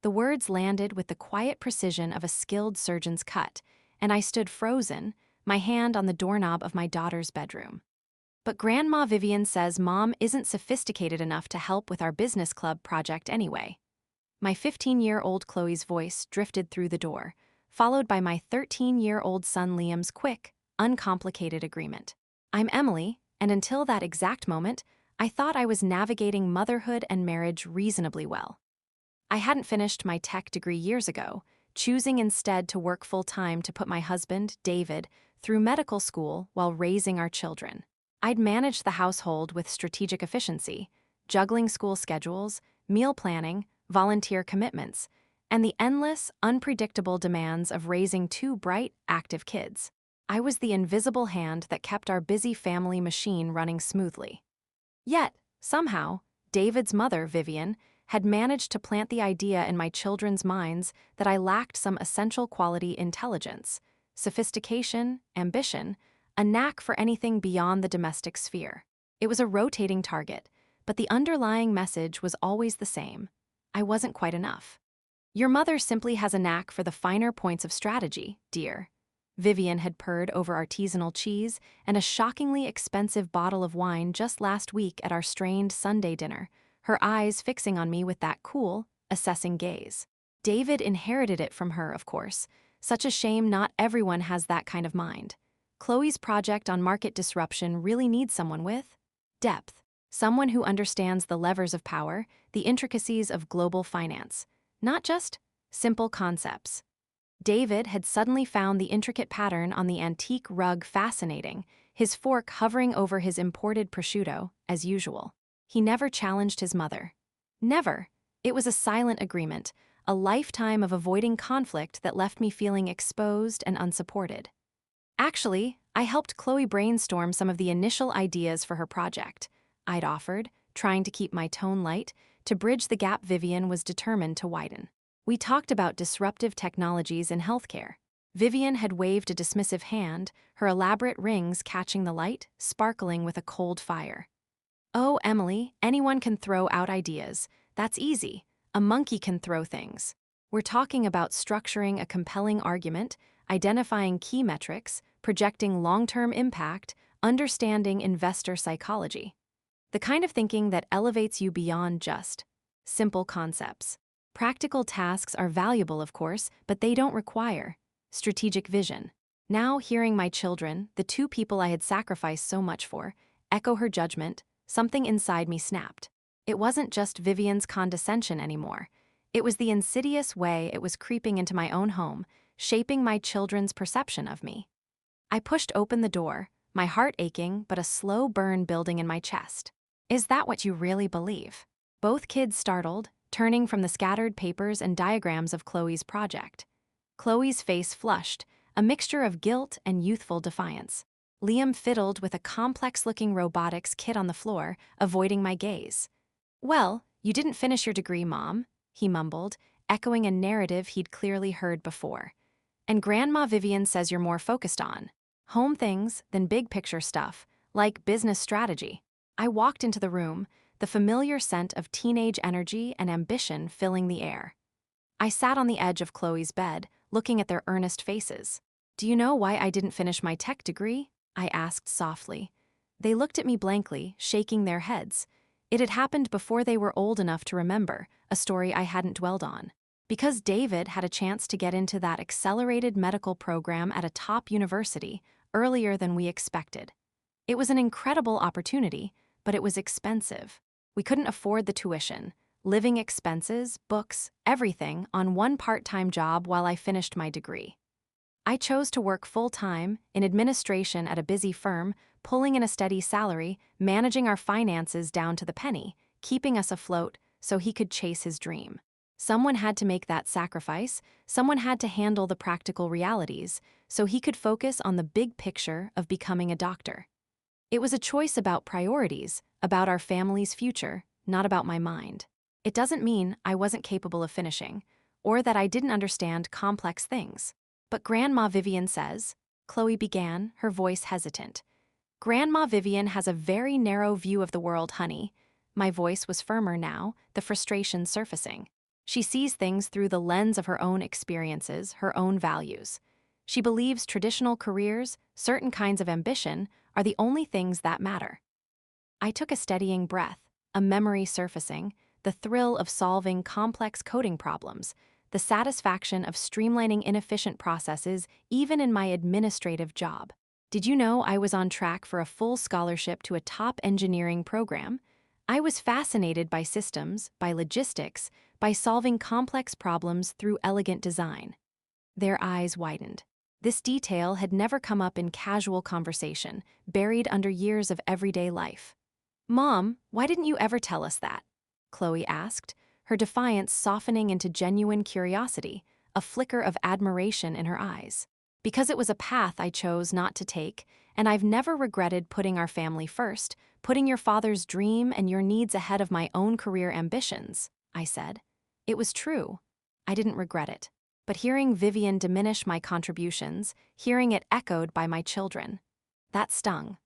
The words landed with the quiet precision of a skilled surgeon's cut, and I stood frozen, my hand on the doorknob of my daughter's bedroom. But Grandma Vivian says Mom isn't sophisticated enough to help with our business club project anyway. My 15-year-old Chloe's voice drifted through the door, followed by my 13-year-old son Liam's quick, uncomplicated agreement. I'm Emily, and until that exact moment, I thought I was navigating motherhood and marriage reasonably well. I hadn't finished my tech degree years ago, choosing instead to work full-time to put my husband, David, through medical school while raising our children. I'd managed the household with strategic efficiency, juggling school schedules, meal planning, volunteer commitments, and the endless, unpredictable demands of raising two bright, active kids. I was the invisible hand that kept our busy family machine running smoothly. Yet, somehow, David's mother, Vivian, had managed to plant the idea in my children's minds that I lacked some essential quality: intelligence, sophistication, ambition, a knack for anything beyond the domestic sphere. It was a rotating target, but the underlying message was always the same: I wasn't quite enough. Your mother simply has a knack for the finer points of strategy, dear. Vivian had purred over artisanal cheese and a shockingly expensive bottle of wine just last week at our strained Sunday dinner, her eyes fixing on me with that cool, assessing gaze. David inherited it from her, of course. Such a shame not everyone has that kind of mind. Chloe's project on market disruption really needs someone with depth, someone who understands the levers of power, the intricacies of global finance, not just simple concepts. David had suddenly found the intricate pattern on the antique rug fascinating, his fork hovering over his imported prosciutto, as usual. He never challenged his mother. Never. It was a silent agreement, a lifetime of avoiding conflict that left me feeling exposed and unsupported. Actually, I helped Chloe brainstorm some of the initial ideas for her project. I'd offered, trying to keep my tone light, to bridge the gap Vivian was determined to widen. We talked about disruptive technologies in healthcare. Vivian had waved a dismissive hand, her elaborate rings catching the light, sparkling with a cold fire. Oh, Emily, anyone can throw out ideas. That's easy. A monkey can throw things. We're talking about structuring a compelling argument, identifying key metrics, projecting long-term impact, understanding investor psychology. The kind of thinking that elevates you beyond just simple concepts. Practical tasks are valuable, of course, but they don't require strategic vision. Now, hearing my children, the two people I had sacrificed so much for, echo her judgment, something inside me snapped. It wasn't just Vivian's condescension anymore. It was the insidious way it was creeping into my own home, shaping my children's perception of me. I pushed open the door, my heart aching but a slow burn building in my chest. Is that what you really believe? Both kids startled, turning from the scattered papers and diagrams of Chloe's project. Chloe's face flushed, a mixture of guilt and youthful defiance. Liam fiddled with a complex-looking robotics kit on the floor, avoiding my gaze. Well, you didn't finish your degree, Mom, he mumbled, echoing a narrative he'd clearly heard before. And Grandma Vivian says you're more focused on home things than big-picture stuff, like business strategy. I walked into the room, the familiar scent of teenage energy and ambition filling the air. I sat on the edge of Chloe's bed, looking at their earnest faces. Do you know why I didn't finish my tech degree? I asked softly. They looked at me blankly, shaking their heads. It had happened before they were old enough to remember, a story I hadn't dwelled on. Because David had a chance to get into that accelerated medical program at a top university earlier than we expected. It was an incredible opportunity, but it was expensive. We couldn't afford the tuition, living expenses, books, everything on one part-time job while I finished my degree. I chose to work full-time in administration at a busy firm, pulling in a steady salary, managing our finances down to the penny, keeping us afloat so he could chase his dream. Someone had to make that sacrifice, someone had to handle the practical realities, so he could focus on the big picture of becoming a doctor. It was a choice about priorities, about our family's future, not about my mind. It doesn't mean I wasn't capable of finishing, or that I didn't understand complex things. But Grandma Vivian says, Chloe began, her voice hesitant. Grandma Vivian has a very narrow view of the world, honey. My voice was firmer now, the frustration surfacing. She sees things through the lens of her own experiences, her own values. She believes traditional careers, certain kinds of ambition, are the only things that matter. I took a steadying breath, a memory surfacing, the thrill of solving complex coding problems, the satisfaction of streamlining inefficient processes even in my administrative job. Did you know I was on track for a full scholarship to a top engineering program? I was fascinated by systems, by logistics, by solving complex problems through elegant design. Their eyes widened. This detail had never come up in casual conversation, buried under years of everyday life. "Mom, why didn't you ever tell us that?" Chloe asked, her defiance softening into genuine curiosity, a flicker of admiration in her eyes. "Because it was a path I chose not to take, and I've never regretted putting our family first, putting your father's dream and your needs ahead of my own career ambitions," I said. It was true. I didn't regret it. But hearing Vivian diminish my contributions, hearing it echoed by my children, that stung.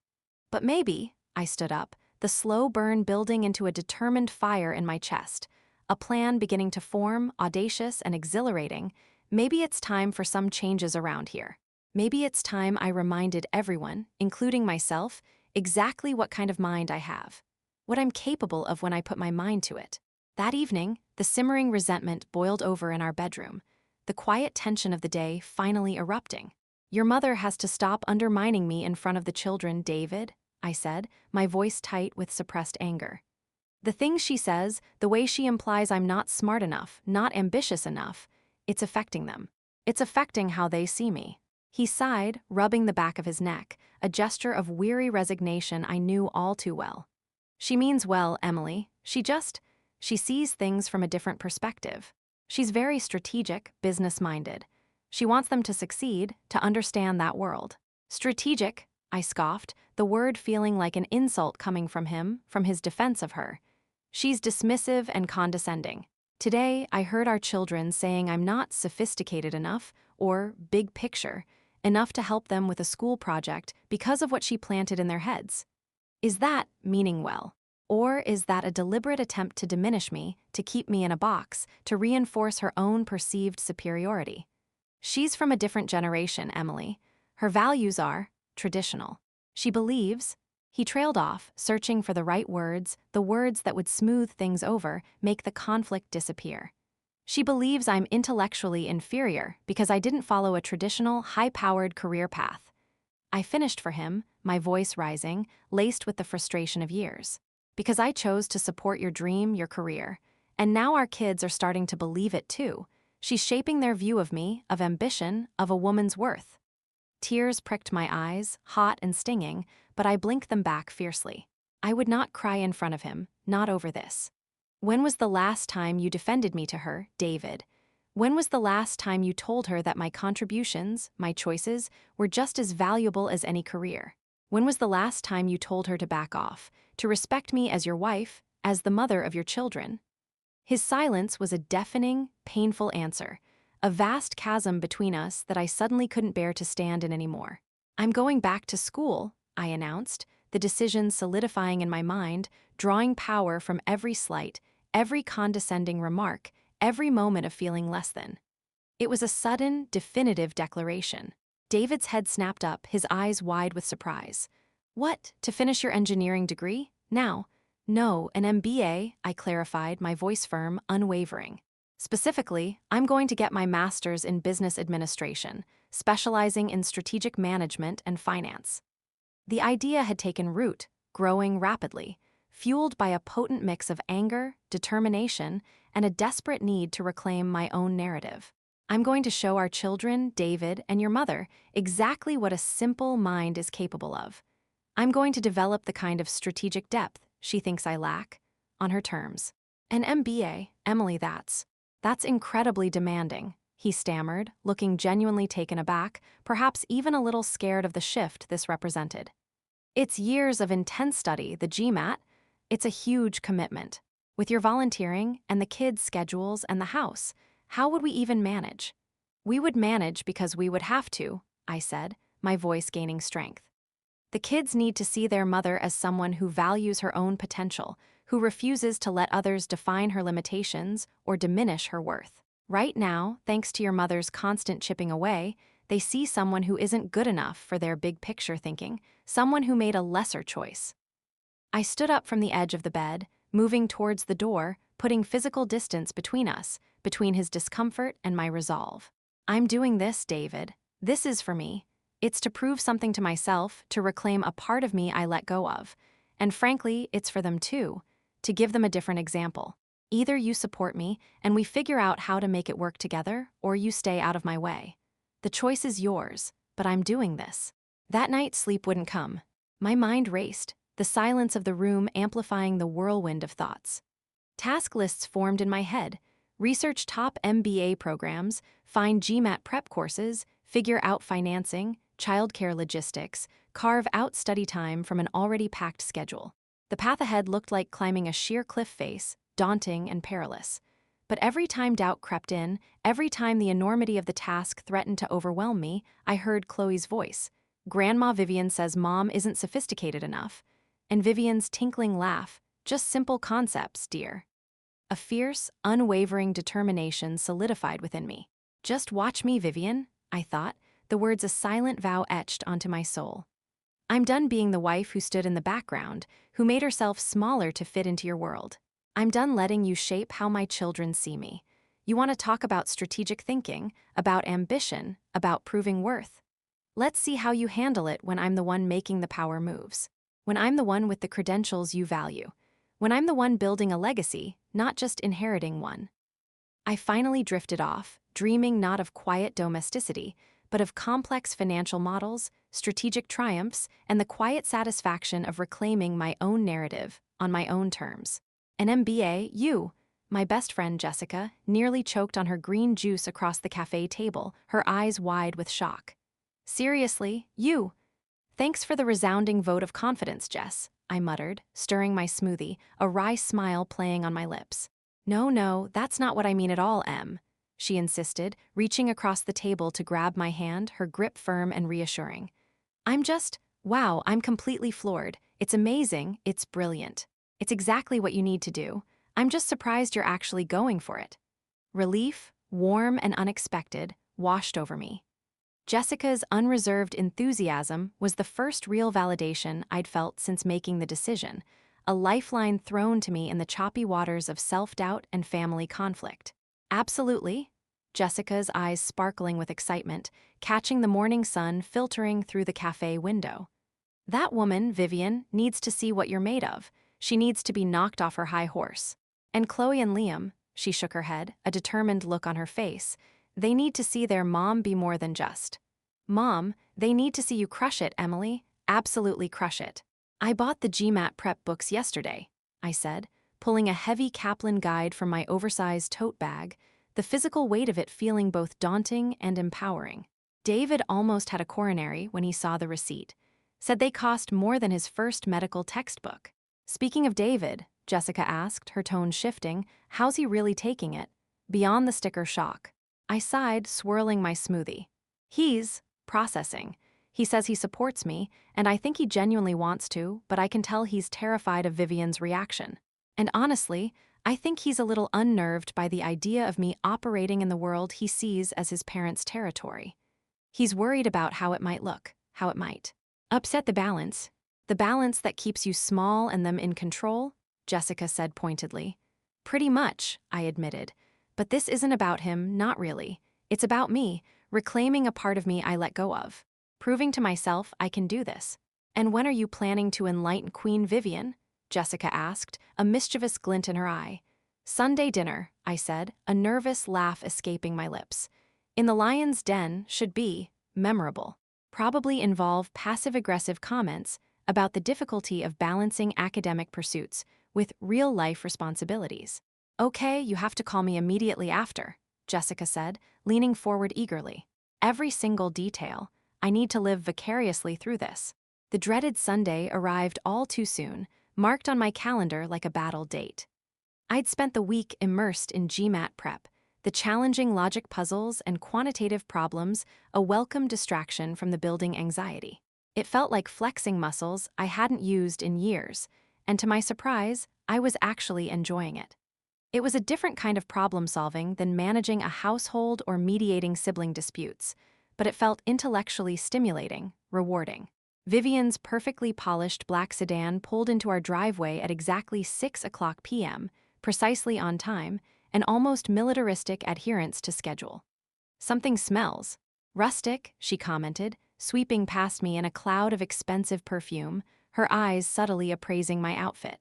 But maybe, I stood up, the slow burn building into a determined fire in my chest, a plan beginning to form, audacious and exhilarating. Maybe it's time for some changes around here. Maybe it's time I reminded everyone, including myself, exactly what kind of mind I have, what I'm capable of when I put my mind to it. That evening, the simmering resentment boiled over in our bedroom, the quiet tension of the day finally erupting. "Your mother has to stop undermining me in front of the children, David," I said, my voice tight with suppressed anger. "The things she says, the way she implies I'm not smart enough, not ambitious enough, it's affecting them. It's affecting how they see me." He sighed, rubbing the back of his neck, a gesture of weary resignation I knew all too well. "She means well, Emily. She sees things from a different perspective. She's very strategic, business-minded. She wants them to succeed, to understand that world." "Strategic," I scoffed, the word feeling like an insult coming from him, from his defense of her. "She's dismissive and condescending." Today, I heard our children saying I'm not sophisticated enough, or big picture, enough to help them with a school project because of what she planted in their heads. Is that meaning well? Or is that a deliberate attempt to diminish me, to keep me in a box, to reinforce her own perceived superiority? "She's from a different generation, Emily. Her values are traditional. She believes—" He trailed off, searching for the right words, the words that would smooth things over, make the conflict disappear. "She believes I'm intellectually inferior because I didn't follow a traditional, high-powered career path." I finished for him, my voice rising, laced with the frustration of years. "Because I chose to support your dream, your career. And now our kids are starting to believe it too. She's shaping their view of me, of ambition, of a woman's worth." Tears pricked my eyes, hot and stinging, but I blinked them back fiercely. I would not cry in front of him, not over this. "When was the last time you defended me to her, David? When was the last time you told her that my contributions, my choices, were just as valuable as any career? When was the last time you told her to back off, to respect me as your wife, as the mother of your children?" His silence was a deafening, painful answer, a vast chasm between us that I suddenly couldn't bear to stand in anymore. "I'm going back to school," I announced, the decision solidifying in my mind, drawing power from every slight, every condescending remark, every moment of feeling less than. It was a sudden, definitive declaration. David's head snapped up, his eyes wide with surprise. "What, to finish your engineering degree? Now?" "No, an MBA, I clarified, my voice firm, unwavering. "Specifically, I'm going to get my master's in business administration, specializing in strategic management and finance." The idea had taken root, growing rapidly, fueled by a potent mix of anger, determination, and a desperate need to reclaim my own narrative. "I'm going to show our children, David, and your mother, exactly what a simple mind is capable of. I'm going to develop the kind of strategic depth she thinks I lack, on her terms." "An MBA, Emily, that's incredibly demanding," he stammered, looking genuinely taken aback, perhaps even a little scared of the shift this represented. "It's years of intense study, the GMAT. It's a huge commitment. With your volunteering and the kids' schedules and the house, how would we even manage?" "We would manage because we would have to," I said, my voice gaining strength. "The kids need to see their mother as someone who values her own potential, who refuses to let others define her limitations or diminish her worth. Right now, thanks to your mother's constant chipping away, they see someone who isn't good enough for their big picture thinking, someone who made a lesser choice. I stood up from the edge of the bed, moving towards the door, putting physical distance between us, between his discomfort and my resolve. I'm doing this, David. This is for me. It's to prove something to myself, to reclaim a part of me I let go of. And frankly, it's for them too, to give them a different example. Either you support me and we figure out how to make it work together, or you stay out of my way. The choice is yours, but I'm doing this. That night, sleep wouldn't come. My mind raced, the silence of the room amplifying the whirlwind of thoughts. Task lists formed in my head. Research top MBA programs, find GMAT prep courses, figure out financing, childcare logistics, carve out study time from an already packed schedule. The path ahead looked like climbing a sheer cliff face, daunting and perilous. But every time doubt crept in, every time the enormity of the task threatened to overwhelm me, I heard Chloe's voice. Grandma Vivian says Mom isn't sophisticated enough. And Vivian's tinkling laugh, just simple concepts, dear. A fierce, unwavering determination solidified within me. Just watch me, Vivian, I thought, the words a silent vow etched onto my soul. I'm done being the wife who stood in the background, who made herself smaller to fit into your world. I'm done letting you shape how my children see me. You want to talk about strategic thinking, about ambition, about proving worth? Let's see how you handle it when I'm the one making the power moves. When I'm the one with the credentials you value. When I'm the one building a legacy, not just inheriting one. I finally drifted off, dreaming not of quiet domesticity, but of complex financial models, strategic triumphs, and the quiet satisfaction of reclaiming my own narrative on my own terms. An MBA, you, my best friend Jessica, nearly choked on her green juice across the cafe table, her eyes wide with shock. Seriously, you? Thanks for the resounding vote of confidence, Jess, I muttered, stirring my smoothie, a wry smile playing on my lips. No, that's not what I mean at all, Em, she insisted, reaching across the table to grab my hand, her grip firm and reassuring. Wow, I'm completely floored. It's amazing, it's brilliant. It's exactly what you need to do. I'm just surprised you're actually going for it. Relief, warm and unexpected, washed over me. Jessica's unreserved enthusiasm was the first real validation I'd felt since making the decision, a lifeline thrown to me in the choppy waters of self-doubt and family conflict. Absolutely, Jessica's eyes sparkling with excitement, catching the morning sun filtering through the cafe window. That woman, Vivian, needs to see what you're made of. She needs to be knocked off her high horse. And Chloe and Liam, she shook her head, a determined look on her face, they need to see their mom be more than just. Mom, they need to see you crush it, Emily. Absolutely crush it. I bought the GMAT prep books yesterday, I said, pulling a heavy Kaplan guide from my oversized tote bag, the physical weight of it feeling both daunting and empowering. David almost had a coronary when he saw the receipt. Said they cost more than his first medical textbook. Speaking of David, Jessica asked, her tone shifting, how's he really taking it? Beyond the sticker shock. I sighed, swirling my smoothie. He's processing. He says he supports me, and I think he genuinely wants to, but I can tell he's terrified of Vivian's reaction. And honestly, I think he's a little unnerved by the idea of me operating in the world he sees as his parents' territory. He's worried about how it might look, how it might upset the balance that keeps you small and them in control, Jessica said pointedly. Pretty much, I admitted. But this isn't about him, not really. It's about me, reclaiming a part of me I let go of. Proving to myself I can do this. And when are you planning to enlighten Queen Vivian? Jessica asked, a mischievous glint in her eye. Sunday dinner, I said, a nervous laugh escaping my lips. In the lion's den should be memorable. Probably involve passive-aggressive comments about the difficulty of balancing academic pursuits with real-life responsibilities. Okay, you have to call me immediately after, Jessica said, leaning forward eagerly. Every single detail. I need to live vicariously through this. The dreaded Sunday arrived all too soon, marked on my calendar like a battle date. I'd spent the week immersed in GMAT prep, the challenging logic puzzles and quantitative problems, a welcome distraction from the building anxiety. It felt like flexing muscles I hadn't used in years, and to my surprise, I was actually enjoying it. It was a different kind of problem solving than managing a household or mediating sibling disputes, but it felt intellectually stimulating, rewarding. Vivian's perfectly polished black sedan pulled into our driveway at exactly 6 p.m., precisely on time, and almost militaristic adherence to schedule. "Something smells rustic," she commented, sweeping past me in a cloud of expensive perfume, her eyes subtly appraising my outfit.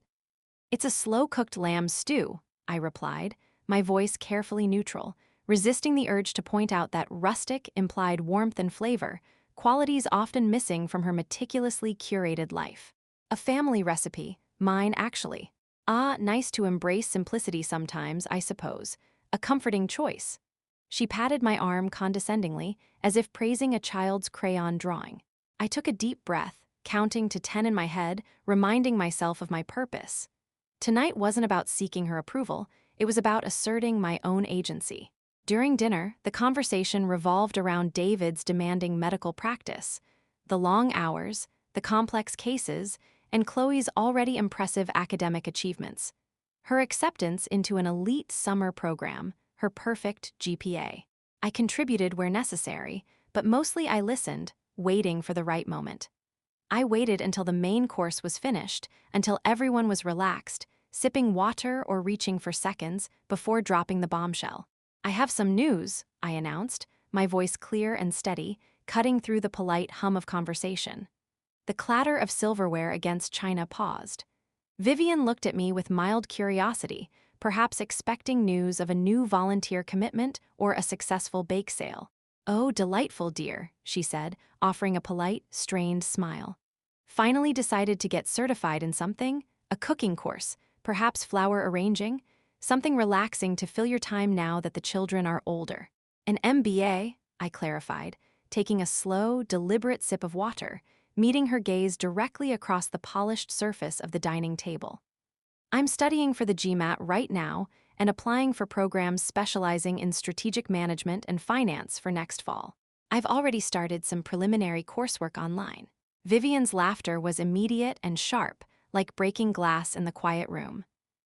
"It's a slow-cooked lamb stew," I replied, my voice carefully neutral, resisting the urge to point out that rustic implied warmth and flavor, qualities often missing from her meticulously curated life. "A family recipe, mine actually." "Ah, nice to embrace simplicity sometimes, I suppose. A comforting choice." She patted my arm condescendingly, as if praising a child's crayon drawing. I took a deep breath, counting to 10 in my head, reminding myself of my purpose. Tonight wasn't about seeking her approval, it was about asserting my own agency. During dinner, the conversation revolved around David's demanding medical practice, the long hours, the complex cases, and Chloe's already impressive academic achievements. Her acceptance into an elite summer program, her perfect GPA. I contributed where necessary, but mostly I listened, waiting for the right moment. I waited until the main course was finished, until everyone was relaxed, sipping water or reaching for seconds before dropping the bombshell. "I have some news," I announced, my voice clear and steady, cutting through the polite hum of conversation. The clatter of silverware against china paused. Vivian looked at me with mild curiosity, perhaps expecting news of a new volunteer commitment or a successful bake sale. "Oh, delightful, dear," she said, offering a polite, strained smile. "Finally decided to get certified in something? A cooking course, perhaps flower arranging? Something relaxing to fill your time now that the children are older." "An MBA," I clarified, taking a slow, deliberate sip of water, meeting her gaze directly across the polished surface of the dining table. "I'm studying for the GMAT right now and applying for programs specializing in strategic management and finance for next fall. I've already started some preliminary coursework online." Vivian's laughter was immediate and sharp, like breaking glass in the quiet room.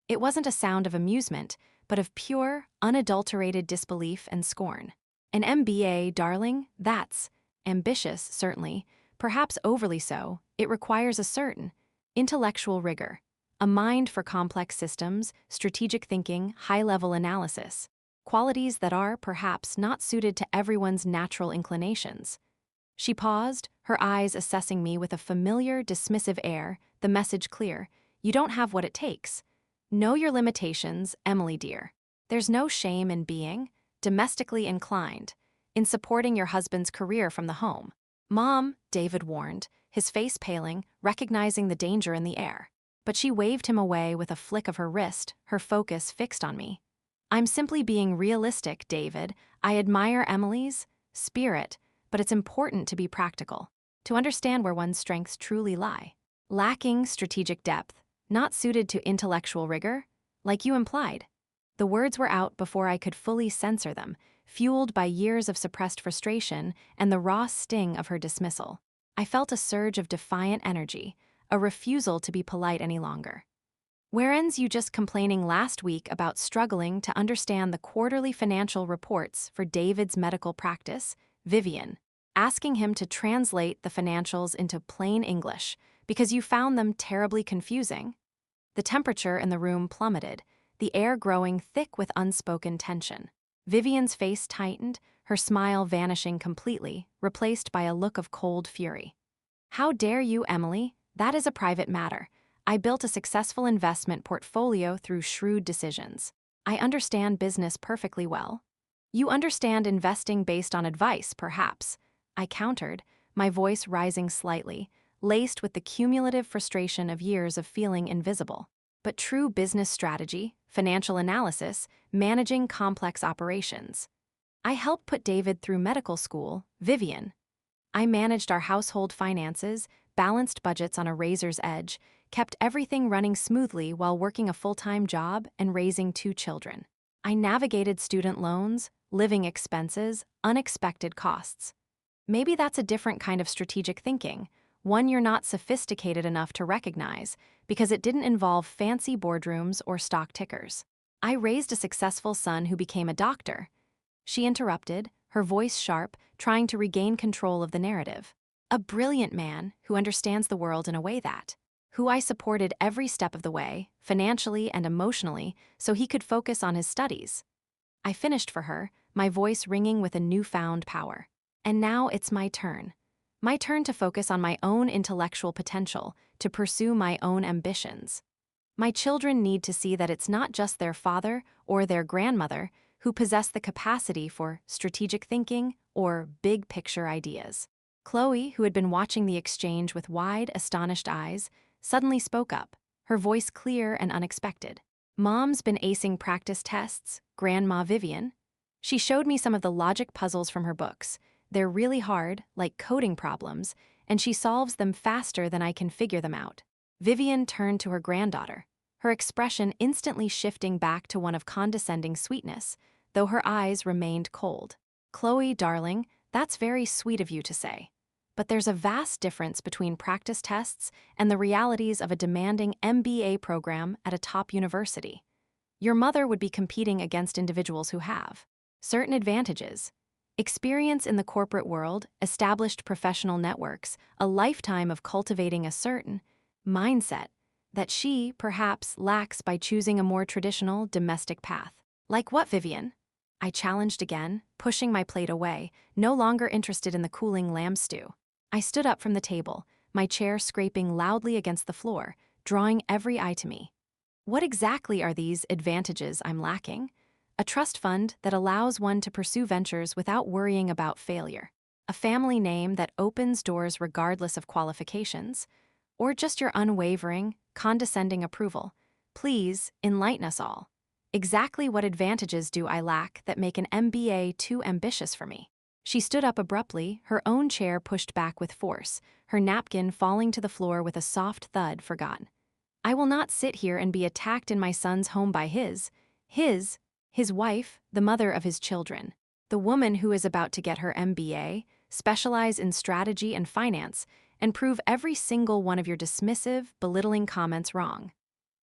It wasn't a sound of amusement, but of pure, unadulterated disbelief and scorn. "An MBA, darling, that's ambitious, certainly, perhaps overly so. It requires a certain intellectual rigor, a mind for complex systems, strategic thinking, high-level analysis, qualities that are, perhaps, not suited to everyone's natural inclinations." She paused, her eyes assessing me with a familiar, dismissive air, the message clear. "You don't have what it takes. Know your limitations, Emily dear. There's no shame in being domestically inclined, in supporting your husband's career from the home." "Mom," David warned, his face paling, recognizing the danger in the air. But she waved him away with a flick of her wrist, her focus fixed on me. "I'm simply being realistic, David. I admire Emily's spirit, but it's important to be practical, to understand where one's strengths truly lie. Lacking strategic depth, not suited to intellectual rigor, like you implied." The words were out before I could fully censor them, fueled by years of suppressed frustration and the raw sting of her dismissal. I felt a surge of defiant energy, a refusal to be polite any longer. "Whereas you just complaining last week about struggling to understand the quarterly financial reports for David's medical practice, Vivian, asking him to translate the financials into plain English because you found them terribly confusing?" The temperature in the room plummeted, the air growing thick with unspoken tension. Vivian's face tightened, her smile vanishing completely, replaced by a look of cold fury. "How dare you, Emily? That is a private matter. I built a successful investment portfolio through shrewd decisions. I understand business perfectly well." "You understand investing based on advice, perhaps," I countered, my voice rising slightly, laced with the cumulative frustration of years of feeling invisible. "But true business strategy, financial analysis, managing complex operations. I helped put David through medical school, Vivian. I managed our household finances, balanced budgets on a razor's edge, kept everything running smoothly while working a full-time job and raising 2 children. I navigated student loans, living expenses, unexpected costs. Maybe that's a different kind of strategic thinking, one you're not sophisticated enough to recognize because it didn't involve fancy boardrooms or stock tickers. I raised a successful son who became a doctor. She interrupted, her voice sharp, trying to regain control of the narrative. A brilliant man who understands the world in a way that, who I supported every step of the way, financially and emotionally, so he could focus on his studies. I finished for her, my voice ringing with a newfound power. And now it's my turn. My turn to focus on my own intellectual potential, to pursue my own ambitions. My children need to see that it's not just their father or their grandmother who possess the capacity for strategic thinking or big-picture ideas. Chloe, who had been watching the exchange with wide, astonished eyes, suddenly spoke up, her voice clear and unexpected. Mom's been acing practice tests, Grandma Vivian. She showed me some of the logic puzzles from her books. They're really hard, like coding problems, and she solves them faster than I can figure them out. Vivian turned to her granddaughter, her expression instantly shifting back to one of condescending sweetness, though her eyes remained cold. Chloe, darling, that's very sweet of you to say. But there's a vast difference between practice tests and the realities of a demanding MBA program at a top university. Your mother would be competing against individuals who have certain advantages: experience in the corporate world, established professional networks, a lifetime of cultivating a certain mindset that she, perhaps, lacks by choosing a more traditional domestic path. Like what, Vivian? I challenged again, pushing my plate away, no longer interested in the cooling lamb stew. I stood up from the table, my chair scraping loudly against the floor, drawing every eye to me. What exactly are these advantages I'm lacking? A trust fund that allows one to pursue ventures without worrying about failure. A family name that opens doors regardless of qualifications. Or just your unwavering, condescending approval. Please, enlighten us all. Exactly what advantages do I lack that make an MBA too ambitious for me? She stood up abruptly, her own chair pushed back with force, her napkin falling to the floor with a soft thud forgotten. I will not sit here and be attacked in my son's home by his wife, the mother of his children, the woman who is about to get her MBA, specialize in strategy and finance, and prove every single one of your dismissive, belittling comments wrong.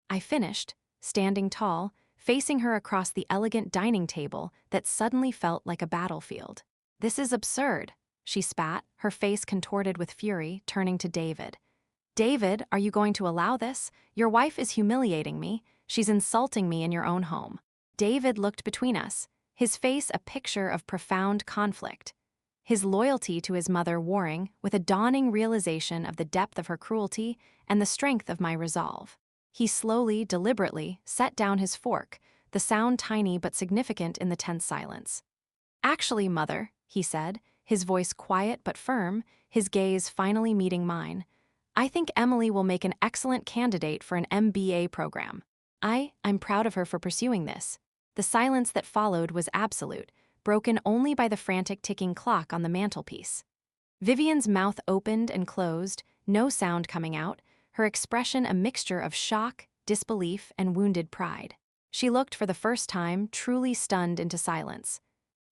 I finished, standing tall, facing her across the elegant dining table that suddenly felt like a battlefield. This is absurd, she spat, her face contorted with fury, turning to David. David, are you going to allow this? Your wife is humiliating me. She's insulting me in your own home. David looked between us, his face a picture of profound conflict. His loyalty to his mother warring with a dawning realization of the depth of her cruelty and the strength of my resolve. He slowly, deliberately, set down his fork, the sound tiny but significant in the tense silence. Actually, Mother, he said, his voice quiet but firm, his gaze finally meeting mine, I think Emily will make an excellent candidate for an MBA program. I'm proud of her for pursuing this. The silence that followed was absolute, broken only by the frantic ticking clock on the mantelpiece. Vivian's mouth opened and closed, no sound coming out, her expression a mixture of shock, disbelief, and wounded pride. She looked for the first time truly stunned into silence.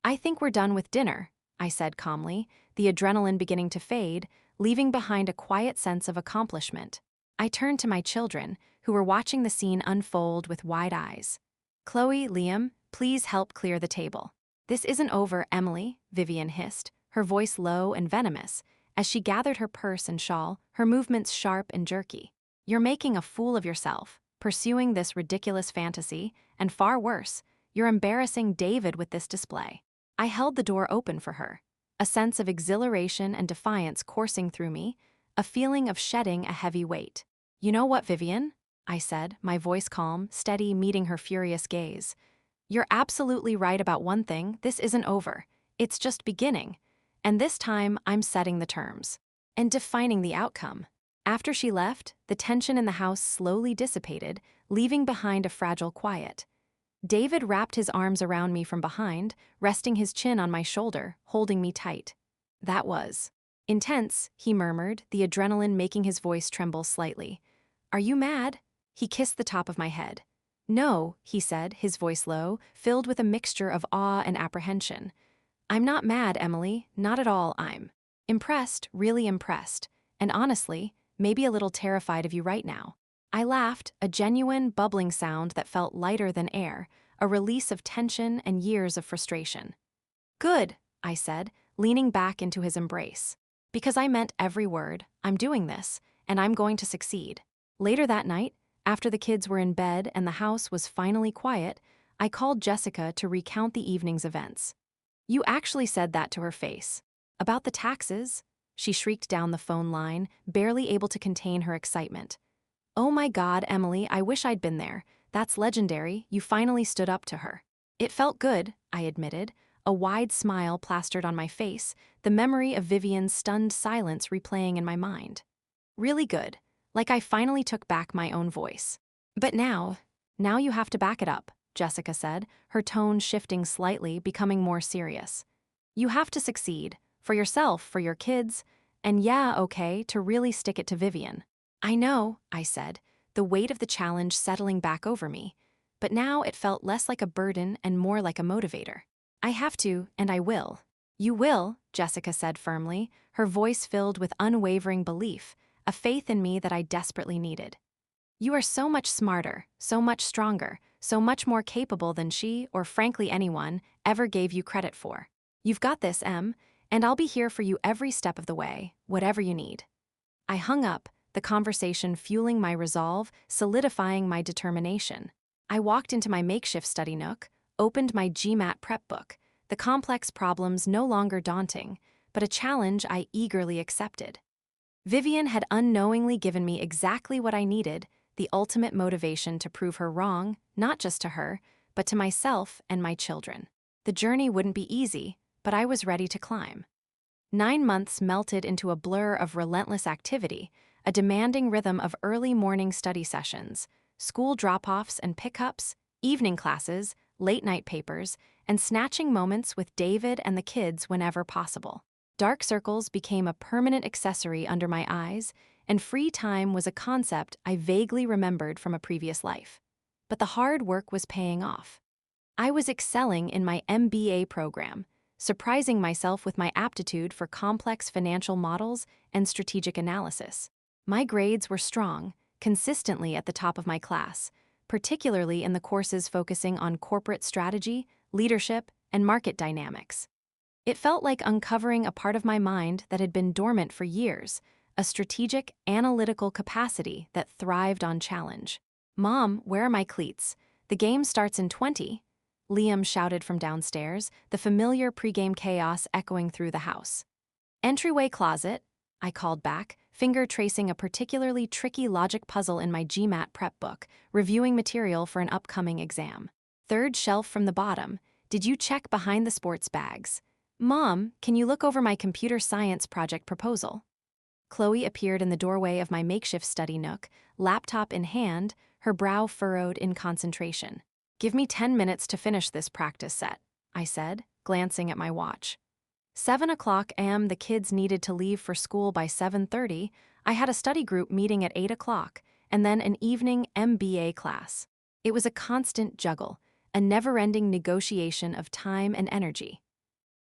I think we're done with dinner, I said calmly, the adrenaline beginning to fade, leaving behind a quiet sense of accomplishment. I turned to my children, who were watching the scene unfold with wide eyes. Chloe, Liam, please help clear the table. This isn't over, Emily, Vivian hissed, her voice low and venomous, as she gathered her purse and shawl, her movements sharp and jerky. You're making a fool of yourself, pursuing this ridiculous fantasy, and far worse, you're embarrassing David with this display. I held the door open for her, a sense of exhilaration and defiance coursing through me, a feeling of shedding a heavy weight. You know what, Vivian? I said, my voice calm, steady, meeting her furious gaze. You're absolutely right about one thing, this isn't over. It's just beginning. And this time, I'm setting the terms. And defining the outcome. After she left, the tension in the house slowly dissipated, leaving behind a fragile quiet. David wrapped his arms around me from behind, resting his chin on my shoulder, holding me tight. That was intense, he murmured, the adrenaline making his voice tremble slightly. Are you mad? He kissed the top of my head. No, he said, his voice low, filled with a mixture of awe and apprehension. I'm not mad, Emily, not at all, I'm impressed, really impressed. and honestly, maybe a little terrified of you right now." I laughed, a genuine, bubbling sound that felt lighter than air, a release of tension and years of frustration. "Good," I said, leaning back into his embrace. Because I meant every word. I'm doing this, and I'm going to succeed. Later that night, after the kids were in bed and the house was finally quiet, I called Jessica to recount the evening's events. "You actually said that to her face. About the taxes?" She shrieked down the phone line, barely able to contain her excitement. "Oh my God, Emily, I wish I'd been there. That's legendary, you finally stood up to her." "It felt good," I admitted, a wide smile plastered on my face, the memory of Vivian's stunned silence replaying in my mind. "Really good, like I finally took back my own voice." "But now you have to back it up," Jessica said, her tone shifting slightly, becoming more serious. "You have to succeed, for yourself, for your kids, and yeah, okay, to really stick it to Vivian." "I know," I said, the weight of the challenge settling back over me, but now it felt less like a burden and more like a motivator. "I have to, and I will." "You will," Jessica said firmly, her voice filled with unwavering belief, a faith in me that I desperately needed. "You are so much smarter, so much stronger, so much more capable than she, or frankly anyone, ever gave you credit for. You've got this, Em, and I'll be here for you every step of the way, whatever you need." I hung up, the conversation fueling my resolve, solidifying my determination. I walked into my makeshift study nook, opened my GMAT prep book, the complex problems no longer daunting, but a challenge I eagerly accepted. Vivian had unknowingly given me exactly what I needed, the ultimate motivation to prove her wrong, not just to her, but to myself and my children. The journey wouldn't be easy, but I was ready to climb. 9 months melted into a blur of relentless activity, a demanding rhythm of early morning study sessions, school drop-offs and pickups, evening classes, late-night papers, and snatching moments with David and the kids whenever possible. Dark circles became a permanent accessory under my eyes, and free time was a concept I vaguely remembered from a previous life. But the hard work was paying off. I was excelling in my MBA program, surprising myself with my aptitude for complex financial models and strategic analysis. My grades were strong, consistently at the top of my class, particularly in the courses focusing on corporate strategy, leadership, and market dynamics. It felt like uncovering a part of my mind that had been dormant for years, a strategic, analytical capacity that thrived on challenge. "Mom, where are my cleats? The game starts in 20. Liam shouted from downstairs, the familiar pregame chaos echoing through the house. "Entryway closet," I called back, finger tracing a particularly tricky logic puzzle in my GMAT prep book, reviewing material for an upcoming exam. "Third shelf from the bottom. Did you check behind the sports bags? Mom, can you look over my computer science project proposal?" Chloe appeared in the doorway of my makeshift study nook, laptop in hand, her brow furrowed in concentration. "Give me 10 minutes to finish this practice set," I said, glancing at my watch. 7 o'clock a.m. The kids needed to leave for school by 7:30. I had a study group meeting at 8 o'clock, and then an evening MBA class. It was a constant juggle, a never-ending negotiation of time and energy.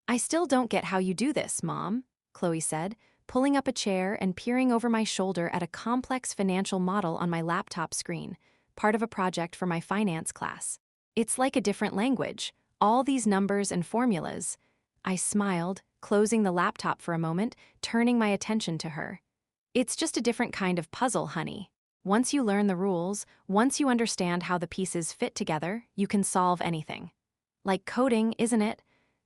"I still don't get how you do this, Mom," Chloe said, pulling up a chair and peering over my shoulder at a complex financial model on my laptop screen, part of a project for my finance class. "It's like a different language, all these numbers and formulas." I smiled, closing the laptop for a moment, turning my attention to her. "It's just a different kind of puzzle, honey. Once you learn the rules, once you understand how the pieces fit together, you can solve anything. Like coding, isn't it?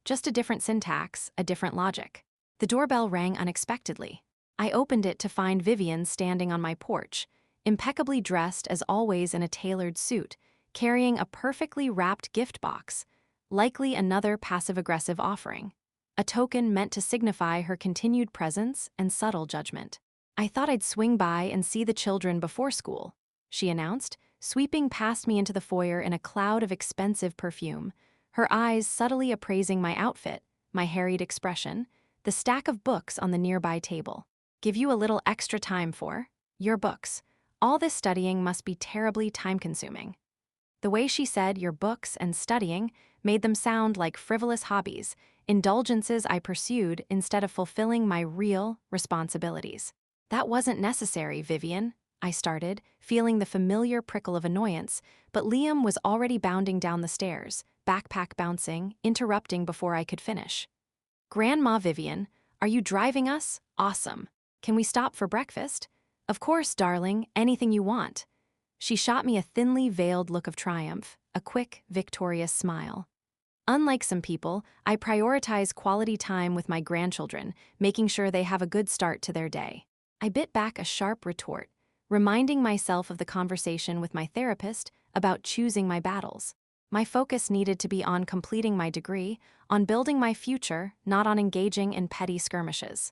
Just a different syntax, a different logic." The doorbell rang unexpectedly. I opened it to find Vivian standing on my porch, impeccably dressed as always in a tailored suit, carrying a perfectly wrapped gift box, likely another passive-aggressive offering, a token meant to signify her continued presence and subtle judgment. "I thought I'd swing by and see the children before school," she announced, sweeping past me into the foyer in a cloud of expensive perfume, her eyes subtly appraising my outfit, my harried expression, the stack of books on the nearby table. "Give you a little extra time for your books. All this studying must be terribly time-consuming." The way she said "your books" and "studying" made them sound like frivolous hobbies, indulgences I pursued instead of fulfilling my real responsibilities. That wasn't necessary, Vivian, I started, feeling the familiar prickle of annoyance, but Liam was already bounding down the stairs, backpack bouncing, interrupting before I could finish. Grandma Vivian, are you driving us? Awesome. Can we stop for breakfast? Of course, darling, anything you want. She shot me a thinly veiled look of triumph, a quick, victorious smile. Unlike some people, I prioritize quality time with my grandchildren, making sure they have a good start to their day. I bit back a sharp retort, reminding myself of the conversation with my therapist about choosing my battles. My focus needed to be on completing my degree, on building my future, not on engaging in petty skirmishes.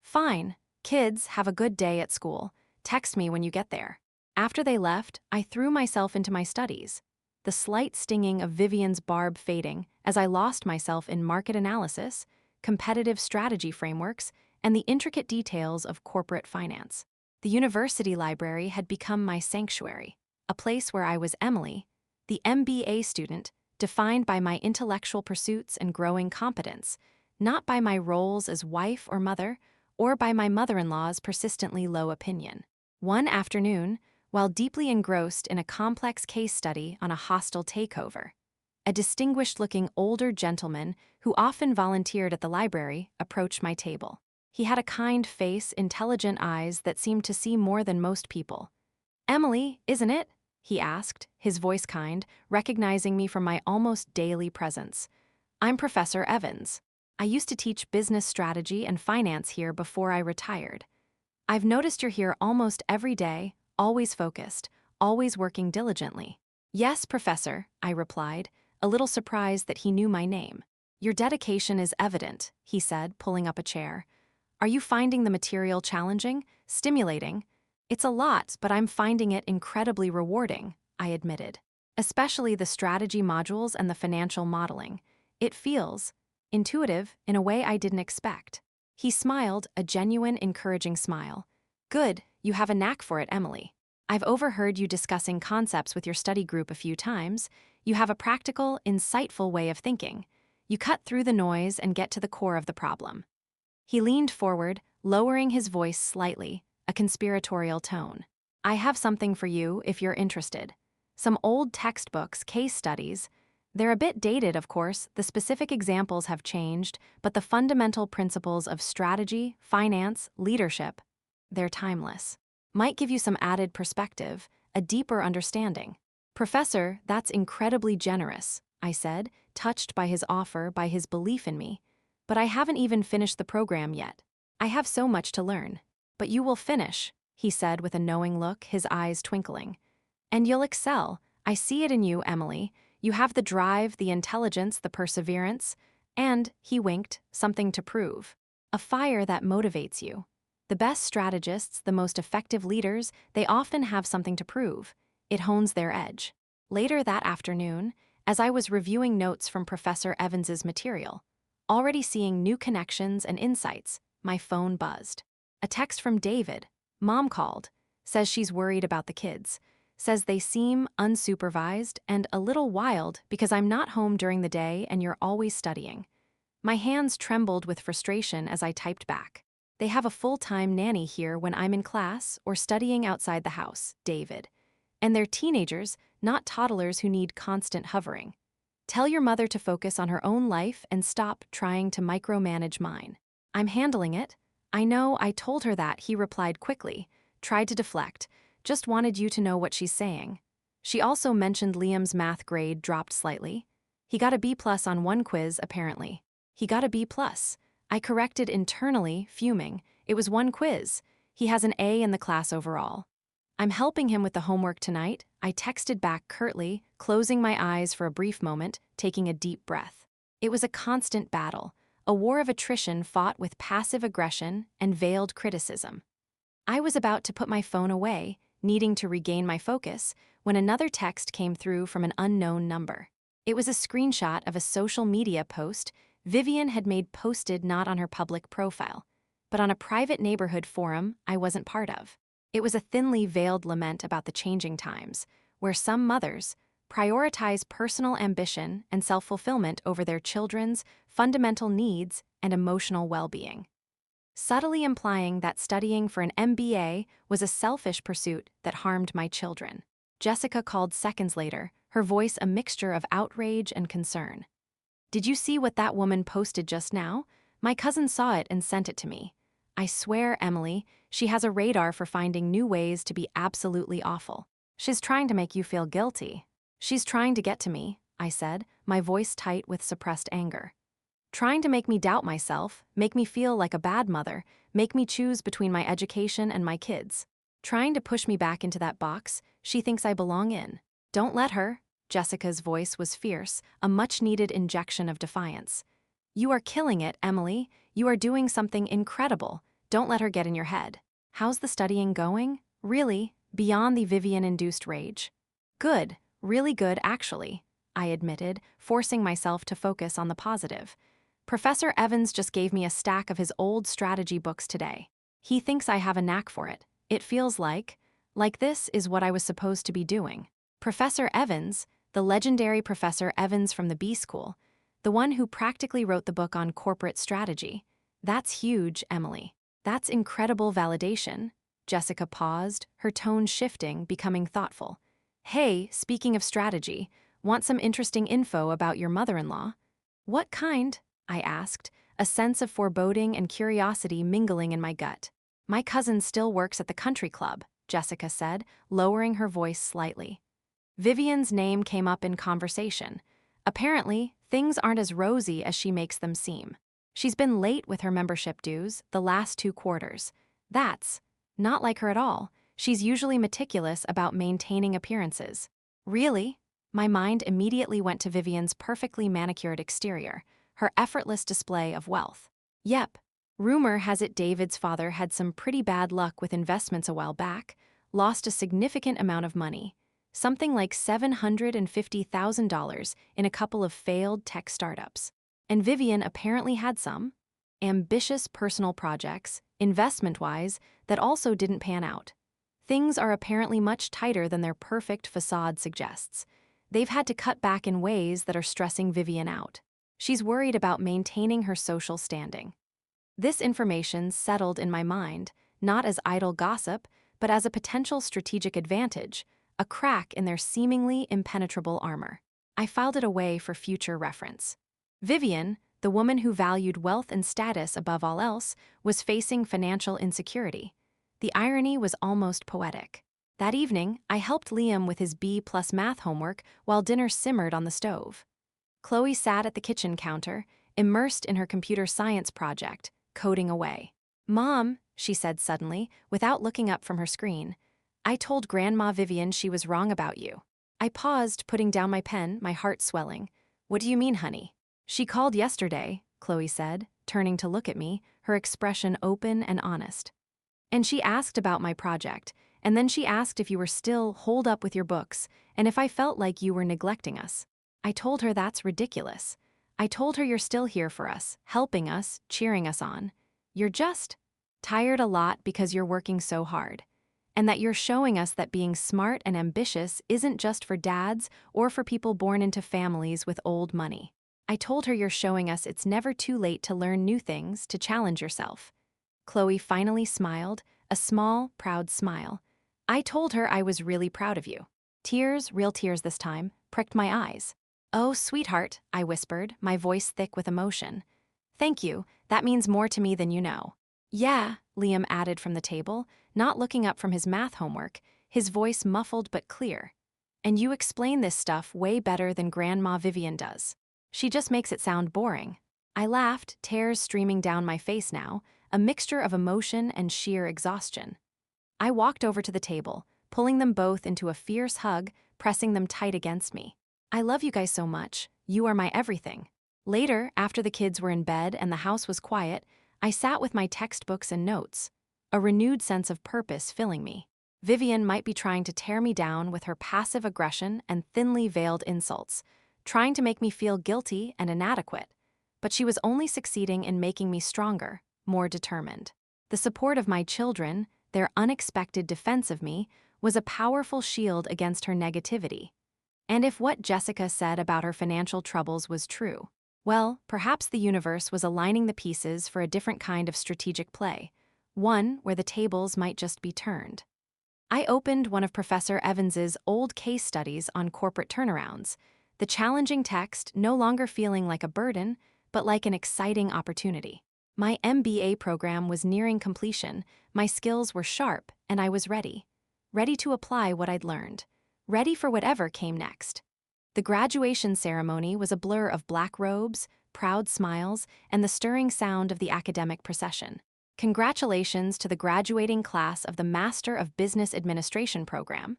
Fine. Kids, have a good day at school. Text me when you get there. After they left, I threw myself into my studies, the slight stinging of Vivian's barb fading as I lost myself in market analysis, competitive strategy frameworks, and the intricate details of corporate finance. The university library had become my sanctuary, a place where I was Emily, the MBA student, defined by my intellectual pursuits and growing competence, not by my roles as wife or mother, or by my mother-in-law's persistently low opinion. One afternoon, while deeply engrossed in a complex case study on a hostile takeover, a distinguished-looking older gentleman who often volunteered at the library approached my table. He had a kind face, intelligent eyes that seemed to see more than most people. "Emily, isn't it?" he asked, his voice kind, recognizing me from my almost daily presence. "I'm Professor Evans. I used to teach business strategy and finance here before I retired. I've noticed you're here almost every day, always focused, always working diligently." "Yes, Professor," I replied, a little surprised that he knew my name. "Your dedication is evident," he said, pulling up a chair. "Are you finding the material challenging, stimulating?" "It's a lot, but I'm finding it incredibly rewarding," I admitted. "Especially the strategy modules and the financial modeling. It feels intuitive in a way I didn't expect." He smiled, a genuine, encouraging smile. "Good, you have a knack for it, Emily. I've overheard you discussing concepts with your study group a few times. You have a practical, insightful way of thinking. You cut through the noise and get to the core of the problem." He leaned forward, lowering his voice slightly, a conspiratorial tone. "I have something for you if you're interested. Some old textbooks, case studies. They're a bit dated, of course, the specific examples have changed, but the fundamental principles of strategy, finance, leadership, they're timeless. Might give you some added perspective, a deeper understanding." "Professor, that's incredibly generous," I said, touched by his offer, by his belief in me. "But I haven't even finished the program yet. I have so much to learn." "But you will finish," he said with a knowing look, his eyes twinkling. "And you'll excel. I see it in you, Emily. You have the drive, the intelligence, the perseverance, and," he winked, "something to prove. A fire that motivates you. The best strategists, the most effective leaders, they often have something to prove. It hones their edge." Later that afternoon, as I was reviewing notes from Professor Evans's material, already seeing new connections and insights, my phone buzzed. A text from David. "Mom called. Says she's worried about the kids. Says they seem unsupervised and a little wild because I'm not home during the day and you're always studying." My hands trembled with frustration as I typed back. "They have a full-time nanny here when I'm in class or studying outside the house, David. And they're teenagers, not toddlers who need constant hovering. Tell your mother to focus on her own life and stop trying to micromanage mine." "I'm handling it." "I know, I told her that," he replied quickly, tried to deflect, "just wanted you to know what she's saying." She also mentioned Liam's math grade dropped slightly. He got a B+ on one quiz, apparently. He got a B+. I corrected internally, fuming. It was one quiz. He has an A in the class overall. "I'm helping him with the homework tonight," I texted back curtly, closing my eyes for a brief moment, taking a deep breath. It was a constant battle, a war of attrition fought with passive aggression and veiled criticism. I was about to put my phone away, needing to regain my focus, when another text came through from an unknown number. It was a screenshot of a social media post Vivian had made posted not on her public profile, but on a private neighborhood forum I wasn't part of. It was a thinly veiled lament about the changing times, where some mothers prioritize personal ambition and self-fulfillment over their children's fundamental needs and emotional well-being. subtly implying that studying for an MBA was a selfish pursuit that harmed my children. Jessica called seconds later, her voice a mixture of outrage and concern. "Did you see what that woman posted just now? My cousin saw it and sent it to me. I swear, Emily, she has a radar for finding new ways to be absolutely awful. She's trying to make you feel guilty." "She's trying to get to me," I said, my voice tight with suppressed anger. "Trying to make me doubt myself, make me feel like a bad mother, make me choose between my education and my kids. Trying to push me back into that box she thinks I belong in. Don't let her." Jessica's voice was fierce, a much-needed injection of defiance. "You are killing it, Emily. You are doing something incredible. Don't let her get in your head." "How's the studying going?" "Really, beyond the Vivian-induced rage." "Good, really good, actually," I admitted, forcing myself to focus on the positive. "Professor Evans just gave me a stack of his old strategy books today. He thinks I have a knack for it. It feels like this is what I was supposed to be doing." Professor Evans, the legendary Professor Evans from the B School, the one who practically wrote the book on corporate strategy. "That's huge, Emily. That's incredible validation." Jessica paused, her tone shifting, becoming thoughtful. "Hey, speaking of strategy, want some interesting info about your mother-in-law?" "What kind?" I asked, a sense of foreboding and curiosity mingling in my gut. "My cousin still works at the country club," Jessica said, lowering her voice slightly. Vivian's name came up in conversation. Apparently, things aren't as rosy as she makes them seem. She's been late with her membership dues the last 2 quarters. That's not like her at all. She's usually meticulous about maintaining appearances. "Really?" My mind immediately went to Vivian's perfectly manicured exterior, her effortless display of wealth. "Yep. Rumor has it David's father had some pretty bad luck with investments a while back, lost a significant amount of money. Something like $750,000 in a couple of failed tech startups. And Vivian apparently had some ambitious personal projects, investment-wise, that also didn't pan out. Things are apparently much tighter than their perfect facade suggests. They've had to cut back in ways that are stressing Vivian out. She's worried about maintaining her social standing." This information settled in my mind, not as idle gossip, but as a potential strategic advantage, a crack in their seemingly impenetrable armor. I filed it away for future reference. Vivian, the woman who valued wealth and status above all else, was facing financial insecurity. The irony was almost poetic. That evening, I helped Liam with his B+ math homework while dinner simmered on the stove. Chloe sat at the kitchen counter, immersed in her computer science project, coding away. "Mom," she said suddenly, without looking up from her screen, "I told Grandma Vivian she was wrong about you." I paused, putting down my pen, my heart swelling. "What do you mean, honey?" "She called yesterday," Chloe said, turning to look at me, her expression open and honest. "And she asked about my project, and then she asked if you were still holed up with your books, and if I felt like you were neglecting us. I told her that's ridiculous. I told her you're still here for us, helping us, cheering us on. You're just tired a lot because you're working so hard. And that you're showing us that being smart and ambitious isn't just for dads or for people born into families with old money. I told her you're showing us it's never too late to learn new things, to challenge yourself." Chloe finally smiled, a small, proud smile. "I told her I was really proud of you." Tears, real tears this time, pricked my eyes. "Oh, sweetheart," I whispered, my voice thick with emotion. "Thank you, that means more to me than you know." "Yeah," Liam added from the table, not looking up from his math homework, his voice muffled but clear. "And you explain this stuff way better than Grandma Vivian does. She just makes it sound boring." I laughed, tears streaming down my face now, a mixture of emotion and sheer exhaustion. I walked over to the table, pulling them both into a fierce hug, pressing them tight against me. "I love you guys so much. You are my everything." Later, after the kids were in bed and the house was quiet, I sat with my textbooks and notes, a renewed sense of purpose filling me. Vivian might be trying to tear me down with her passive aggression and thinly veiled insults, trying to make me feel guilty and inadequate, but she was only succeeding in making me stronger, more determined. The support of my children, their unexpected defense of me, was a powerful shield against her negativity. And if what Jessica said about her financial troubles was true, Well, perhaps the universe was aligning the pieces for a different kind of strategic play, one where the tables might just be turned. I opened one of Professor Evans's old case studies on corporate turnarounds, the challenging text no longer feeling like a burden, but like an exciting opportunity. My MBA program was nearing completion, my skills were sharp, and I was ready. Ready to apply what I'd learned. Ready for whatever came next. The graduation ceremony was a blur of black robes, proud smiles, and the stirring sound of the academic procession. Congratulations to the graduating class of the Master of Business Administration program.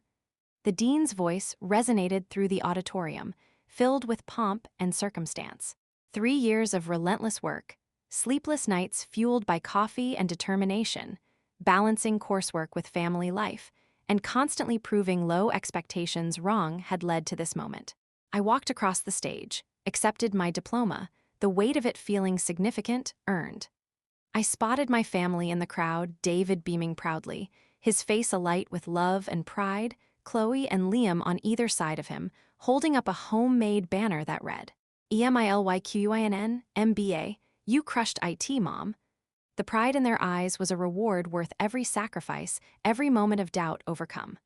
The dean's voice resonated through the auditorium, filled with pomp and circumstance. 3 years of relentless work, sleepless nights fueled by coffee and determination, balancing coursework with family life, and constantly proving low expectations wrong had led to this moment. I walked across the stage, accepted my diploma, the weight of it feeling significant, earned. I spotted my family in the crowd, David beaming proudly, his face alight with love and pride, Chloe and Liam on either side of him, holding up a homemade banner that read, EMILYQUINN, MBA, you crushed IT, Mom. The pride in their eyes was a reward worth every sacrifice, every moment of doubt overcome.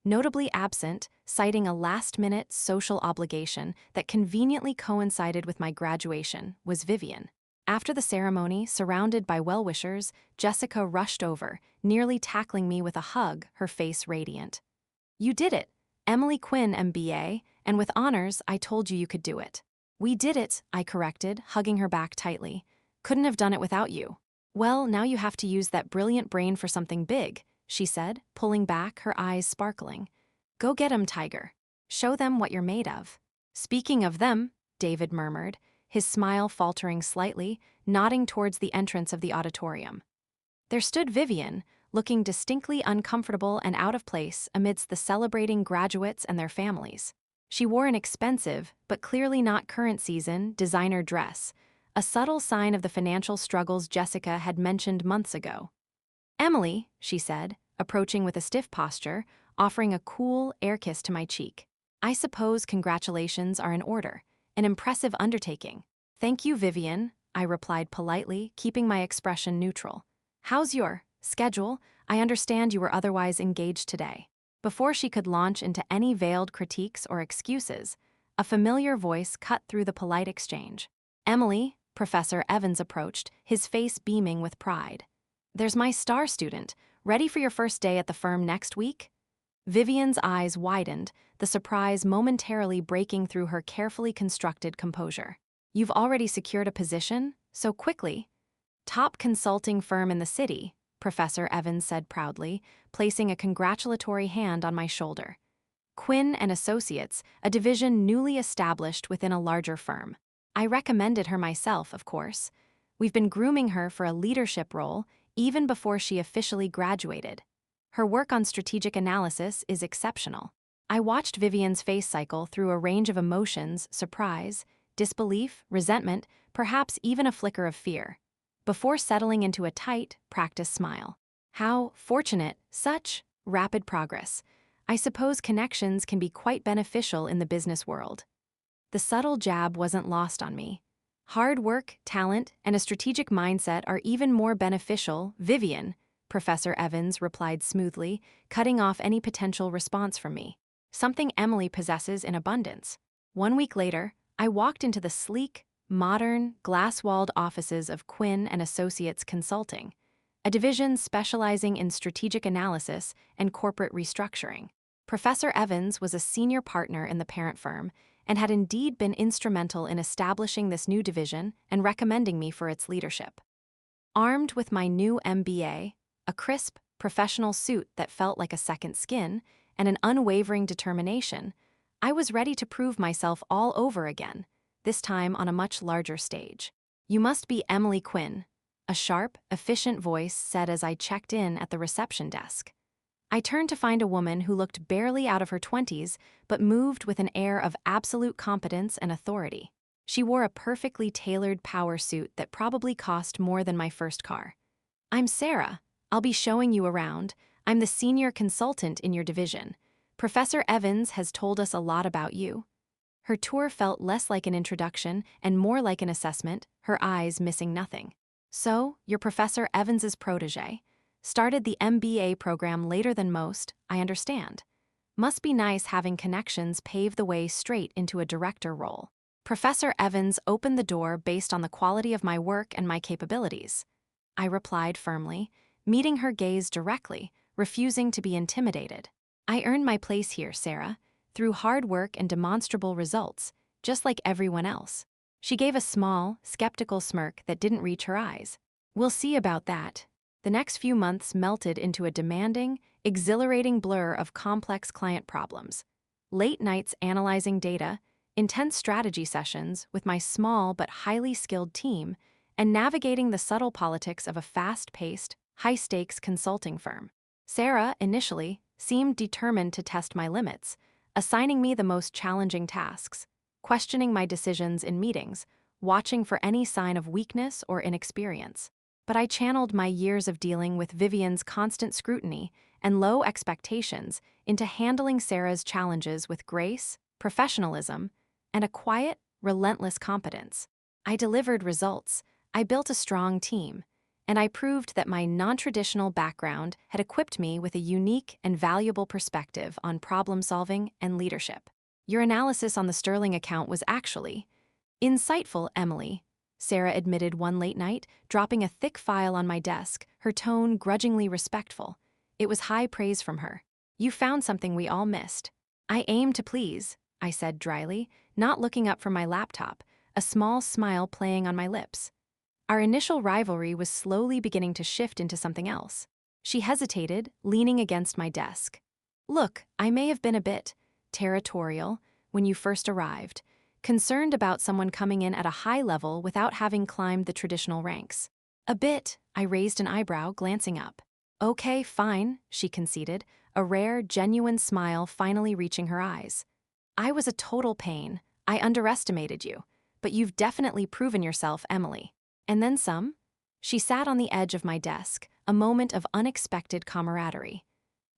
Notably absent, citing a last-minute social obligation that conveniently coincided with my graduation, was Vivian. After the ceremony, surrounded by well-wishers, Jessica rushed over, nearly tackling me with a hug, her face radiant. You did it, Emily Quinn, MBA, and with honors, I told you could do it. We did it, I corrected, hugging her back tightly. Couldn't have done it without you. Well, now you have to use that brilliant brain for something big, she said, pulling back, her eyes sparkling. Go get 'em, Tiger. Show them what you're made of. Speaking of them, David murmured, his smile faltering slightly, nodding towards the entrance of the auditorium. There stood Vivian, looking distinctly uncomfortable and out of place amidst the celebrating graduates and their families. She wore an expensive, but clearly not current season, designer dress, a subtle sign of the financial struggles Jessica had mentioned months ago. Emily, she said, approaching with a stiff posture, offering a cool air kiss to my cheek. I suppose congratulations are in order, an impressive undertaking. Thank you, Vivian, I replied politely, keeping my expression neutral. How's your schedule? I understand you were otherwise engaged today. Before she could launch into any veiled critiques or excuses, a familiar voice cut through the polite exchange. Emily, Professor Evans approached, his face beaming with pride. There's my star student, ready for your first day at the firm next week? Vivian's eyes widened, the surprise momentarily breaking through her carefully constructed composure. You've already secured a position? So quickly? Top consulting firm in the city, Professor Evans said proudly, placing a congratulatory hand on my shoulder. Quinn and Associates, a division newly established within a larger firm. I recommended her myself, of course. We've been grooming her for a leadership role even before she officially graduated. Her work on strategic analysis is exceptional. I watched Vivian's face cycle through a range of emotions, surprise, disbelief, resentment, perhaps even a flicker of fear, before settling into a tight, practiced smile. How fortunate, such rapid progress. I suppose connections can be quite beneficial in the business world. The subtle jab wasn't lost on me. Hard work, talent, and a strategic mindset are even more beneficial, Vivian, Professor Evans replied smoothly, cutting off any potential response from me. Something Emily possesses in abundance. 1 week later, I walked into the sleek, modern, glass-walled offices of Quinn and Associates Consulting, a division specializing in strategic analysis and corporate restructuring. Professor Evans was a senior partner in the parent firm and had indeed been instrumental in establishing this new division and recommending me for its leadership. Armed with my new MBA, a crisp, professional suit that felt like a second skin, and an unwavering determination, I was ready to prove myself all over again, this time on a much larger stage. You must be Emily Quinn, a sharp, efficient voice said as I checked in at the reception desk. I turned to find a woman who looked barely out of her 20s, but moved with an air of absolute competence and authority. She wore a perfectly tailored power suit that probably cost more than my first car. I'm Sarah. I'll be showing you around. I'm the senior consultant in your division. Professor Evans has told us a lot about you. Her tour felt less like an introduction and more like an assessment, her eyes missing nothing. So, you're Professor Evans's protege. Started the MBA program later than most, I understand. Must be nice having connections pave the way straight into a director role. Professor Evans opened the door based on the quality of my work and my capabilities. I replied firmly, meeting her gaze directly, refusing to be intimidated. I earned my place here, Sarah, through hard work and demonstrable results, just like everyone else. She gave a small, skeptical smirk that didn't reach her eyes. We'll see about that. The next few months melted into a demanding, exhilarating blur of complex client problems. Late nights analyzing data, intense strategy sessions with my small but highly skilled team, and navigating the subtle politics of a fast-paced, high-stakes consulting firm. Sarah, initially, seemed determined to test my limits, assigning me the most challenging tasks, questioning my decisions in meetings, watching for any sign of weakness or inexperience. But I channeled my years of dealing with Vivian's constant scrutiny and low expectations into handling Sarah's challenges with grace, professionalism, and a quiet, relentless competence. I delivered results, I built a strong team, and I proved that my non-traditional background had equipped me with a unique and valuable perspective on problem-solving and leadership. Your analysis on the Sterling account was actually insightful, Emily, Sarah admitted one late night, dropping a thick file on my desk, her tone grudgingly respectful. It was high praise from her. You found something we all missed. I aim to please, I said dryly, not looking up from my laptop, a small smile playing on my lips. Our initial rivalry was slowly beginning to shift into something else. She hesitated, leaning against my desk. Look, I may have been a bit territorial when you first arrived, concerned about someone coming in at a high level without having climbed the traditional ranks. A bit, I raised an eyebrow, glancing up. Okay, fine, she conceded, a rare, genuine smile finally reaching her eyes. I was a total pain. I underestimated you. But you've definitely proven yourself, Emily. And then some? She sat on the edge of my desk, a moment of unexpected camaraderie.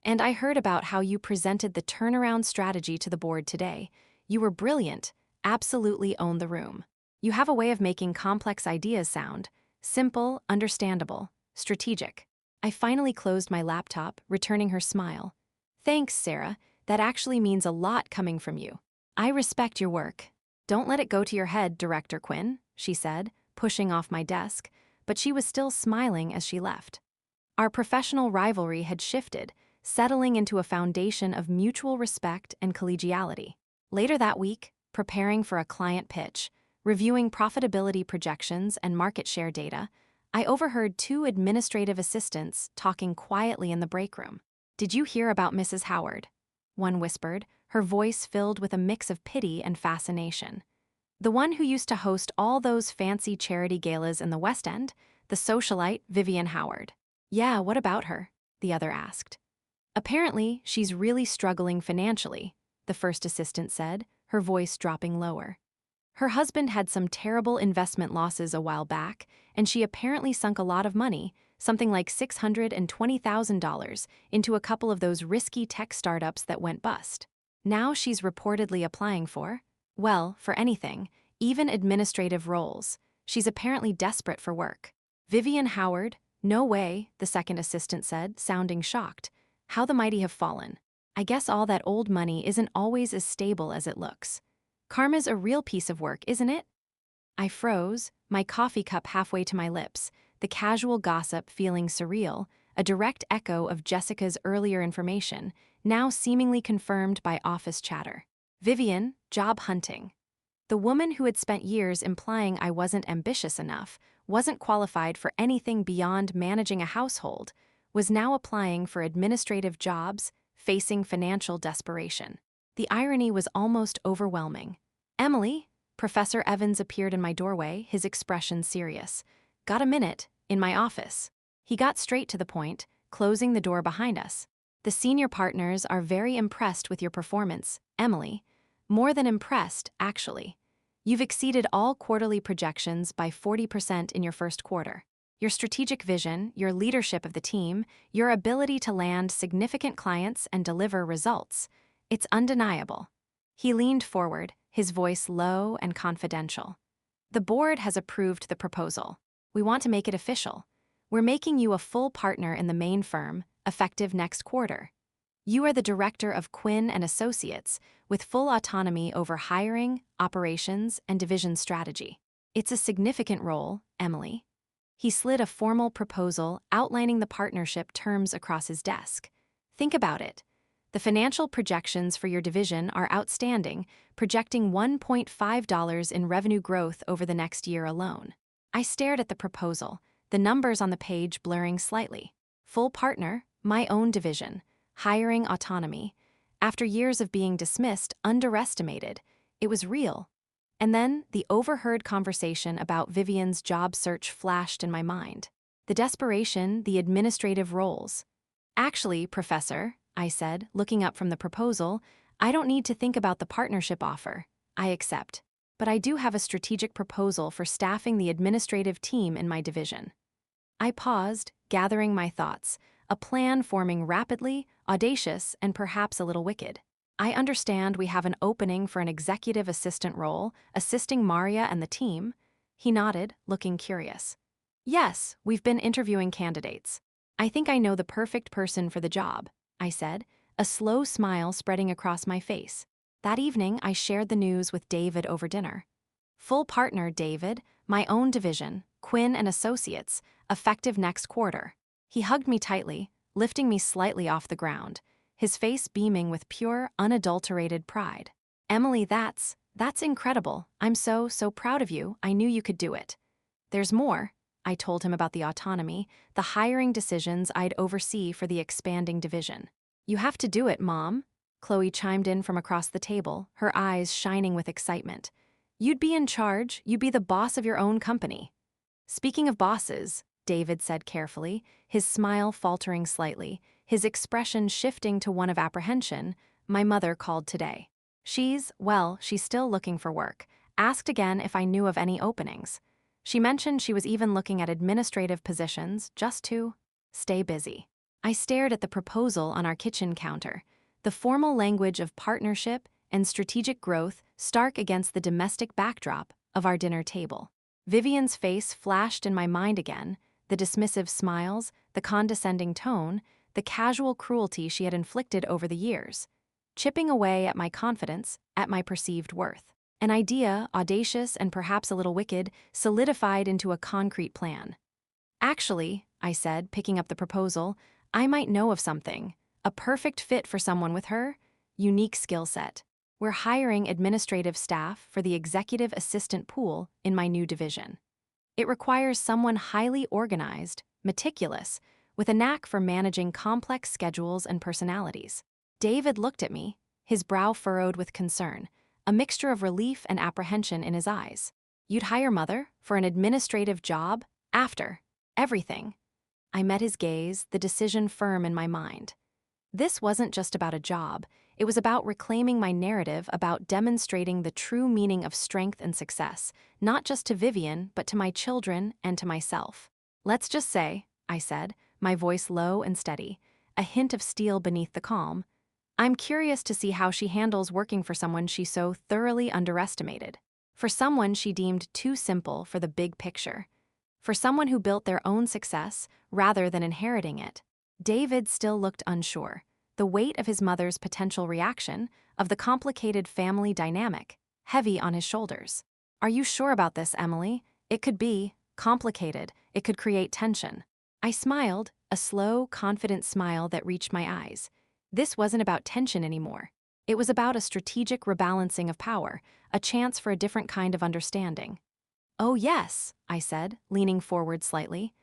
And I heard about how you presented the turnaround strategy to the board today. You were brilliant, absolutely owned the room. You have a way of making complex ideas sound simple, understandable, strategic. I finally closed my laptop, returning her smile. Thanks, Sarah. That actually means a lot coming from you. I respect your work. Don't let it go to your head, Director Quinn, she said, pushing off my desk, but she was still smiling as she left. Our professional rivalry had shifted, settling into a foundation of mutual respect and collegiality. Later that week, preparing for a client pitch, reviewing profitability projections and market share data, I overheard two administrative assistants talking quietly in the break room. Did you hear about Mrs. Howard? One whispered, her voice filled with a mix of pity and fascination. The one who used to host all those fancy charity galas in the West End, the socialite Vivian Howard. Yeah, what about her? The other asked. Apparently, she's really struggling financially, the first assistant said, her voice dropping lower. Her husband had some terrible investment losses a while back, and she apparently sunk a lot of money, something like $620,000, into a couple of those risky tech startups that went bust. Now she's reportedly applying for, well, for anything, even administrative roles. She's apparently desperate for work. Vivian Howard? No way, the second assistant said, sounding shocked. How the mighty have fallen. I guess all that old money isn't always as stable as it looks. Karma's a real piece of work, isn't it? I froze, my coffee cup halfway to my lips, the casual gossip feeling surreal, a direct echo of Jessica's earlier information, now seemingly confirmed by office chatter. Vivian, job hunting. The woman who had spent years implying I wasn't ambitious enough, wasn't qualified for anything beyond managing a household, was now applying for administrative jobs, facing financial desperation. The irony was almost overwhelming. Emily, Professor Evans appeared in my doorway, his expression serious. Got a minute, in my office. He got straight to the point, closing the door behind us. The senior partners are very impressed with your performance, Emily. More than impressed, actually. You've exceeded all quarterly projections by 40% in your first quarter. Your strategic vision, your leadership of the team, your ability to land significant clients and deliver results. It's undeniable. He leaned forward, his voice low and confidential. "The board has approved the proposal. We want to make it official. We're making you a full partner in the main firm, effective next quarter. You are the director of Quinn and Associates, with full autonomy over hiring, operations, and division strategy. It's a significant role, Emily." He slid a formal proposal outlining the partnership terms across his desk. "Think about it. The financial projections for your division are outstanding, projecting $1.5 in revenue growth over the next year alone." I stared at the proposal, the numbers on the page blurring slightly. Full partner, my own division, hiring autonomy. After years of being dismissed, underestimated, it was real. And then the overheard conversation about Vivian's job search flashed in my mind. The desperation, the administrative roles. "Actually, Professor," I said, looking up from the proposal, "I don't need to think about the partnership offer. I accept. But I do have a strategic proposal for staffing the administrative team in my division." I paused, gathering my thoughts, a plan forming rapidly, audacious, and perhaps a little wicked. "I understand we have an opening for an executive assistant role, assisting Maria and the team." He nodded, looking curious. "Yes, we've been interviewing candidates. I think I know the perfect person for the job," I said, a slow smile spreading across my face. That evening, I shared the news with David over dinner. "Full partner, David, my own division, Quinn and Associates, effective next quarter." He hugged me tightly, lifting me slightly off the ground, his face beaming with pure, unadulterated pride. "Emily, that's incredible. I'm so proud of you. I knew you could do it." "There's more." I told him about the autonomy, the hiring decisions I'd oversee for the expanding division. "You have to do it, Mom," Chloe chimed in from across the table, her eyes shining with excitement. "You'd be in charge. You'd be the boss of your own company." "Speaking of bosses," David said carefully, his smile faltering slightly, his expression shifting to one of apprehension, "my mother called today. She's still looking for work. Asked again if I knew of any openings. She mentioned she was even looking at administrative positions just to stay busy." I stared at the proposal on our kitchen counter, the formal language of partnership and strategic growth stark against the domestic backdrop of our dinner table. Vivian's face flashed in my mind again, the dismissive smiles, the condescending tone, the casual cruelty she had inflicted over the years, chipping away at my confidence, at my perceived worth. An idea, audacious and perhaps a little wicked, solidified into a concrete plan. "Actually," I said, picking up the proposal, "I might know of something. A perfect fit for someone with her unique skill set. We're hiring administrative staff for the executive assistant pool in my new division. It requires someone highly organized, meticulous, with a knack for managing complex schedules and personalities." David looked at me, his brow furrowed with concern, a mixture of relief and apprehension in his eyes. "You'd hire Mother for an administrative job after everything?" I met his gaze, the decision firm in my mind. This wasn't just about a job. It was about reclaiming my narrative, about demonstrating the true meaning of strength and success, not just to Vivian, but to my children and to myself. "Let's just say," I said, my voice low and steady, a hint of steel beneath the calm, "I'm curious to see how she handles working for someone she so thoroughly underestimated. For someone she deemed too simple for the big picture. For someone who built their own success rather than inheriting it." David still looked unsure, the weight of his mother's potential reaction, of the complicated family dynamic, heavy on his shoulders. "Are you sure about this, Emily? It could be complicated. It could create tension." I smiled, a slow, confident smile that reached my eyes. This wasn't about tension anymore. It was about a strategic rebalancing of power, a chance for a different kind of understanding. "Oh yes," I said, leaning forward slightly.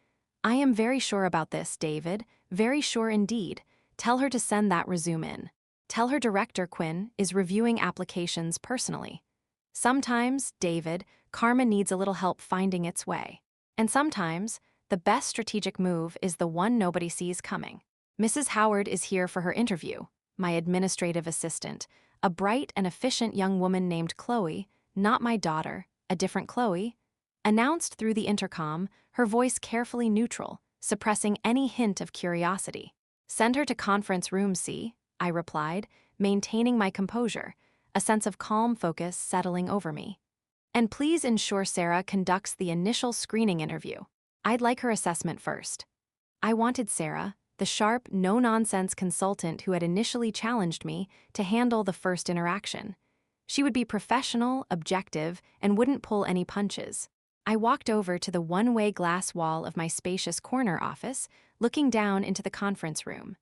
"I am very sure about this, David, very sure indeed. Tell her to send that resume in. Tell her Director Quinn is reviewing applications personally. Sometimes, David, karma needs a little help finding its way. And sometimes, the best strategic move is the one nobody sees coming. Mrs. Howard is here for her interview, my administrative assistant, a bright and efficient young woman named Chloe, not my daughter, a different Chloe," announced through the intercom, her voice carefully neutral, suppressing any hint of curiosity. "Send her to conference room C," I replied, maintaining my composure, a sense of calm focus settling over me. And please ensure Sarah conducts the initial screening interview. I'd like her assessment first. I wanted Sarah, the sharp, no-nonsense consultant who had initially challenged me, to handle the first interaction. She would be professional, objective, and wouldn't pull any punches. I walked over to the one-way glass wall of my spacious corner office, looking down into the conference room.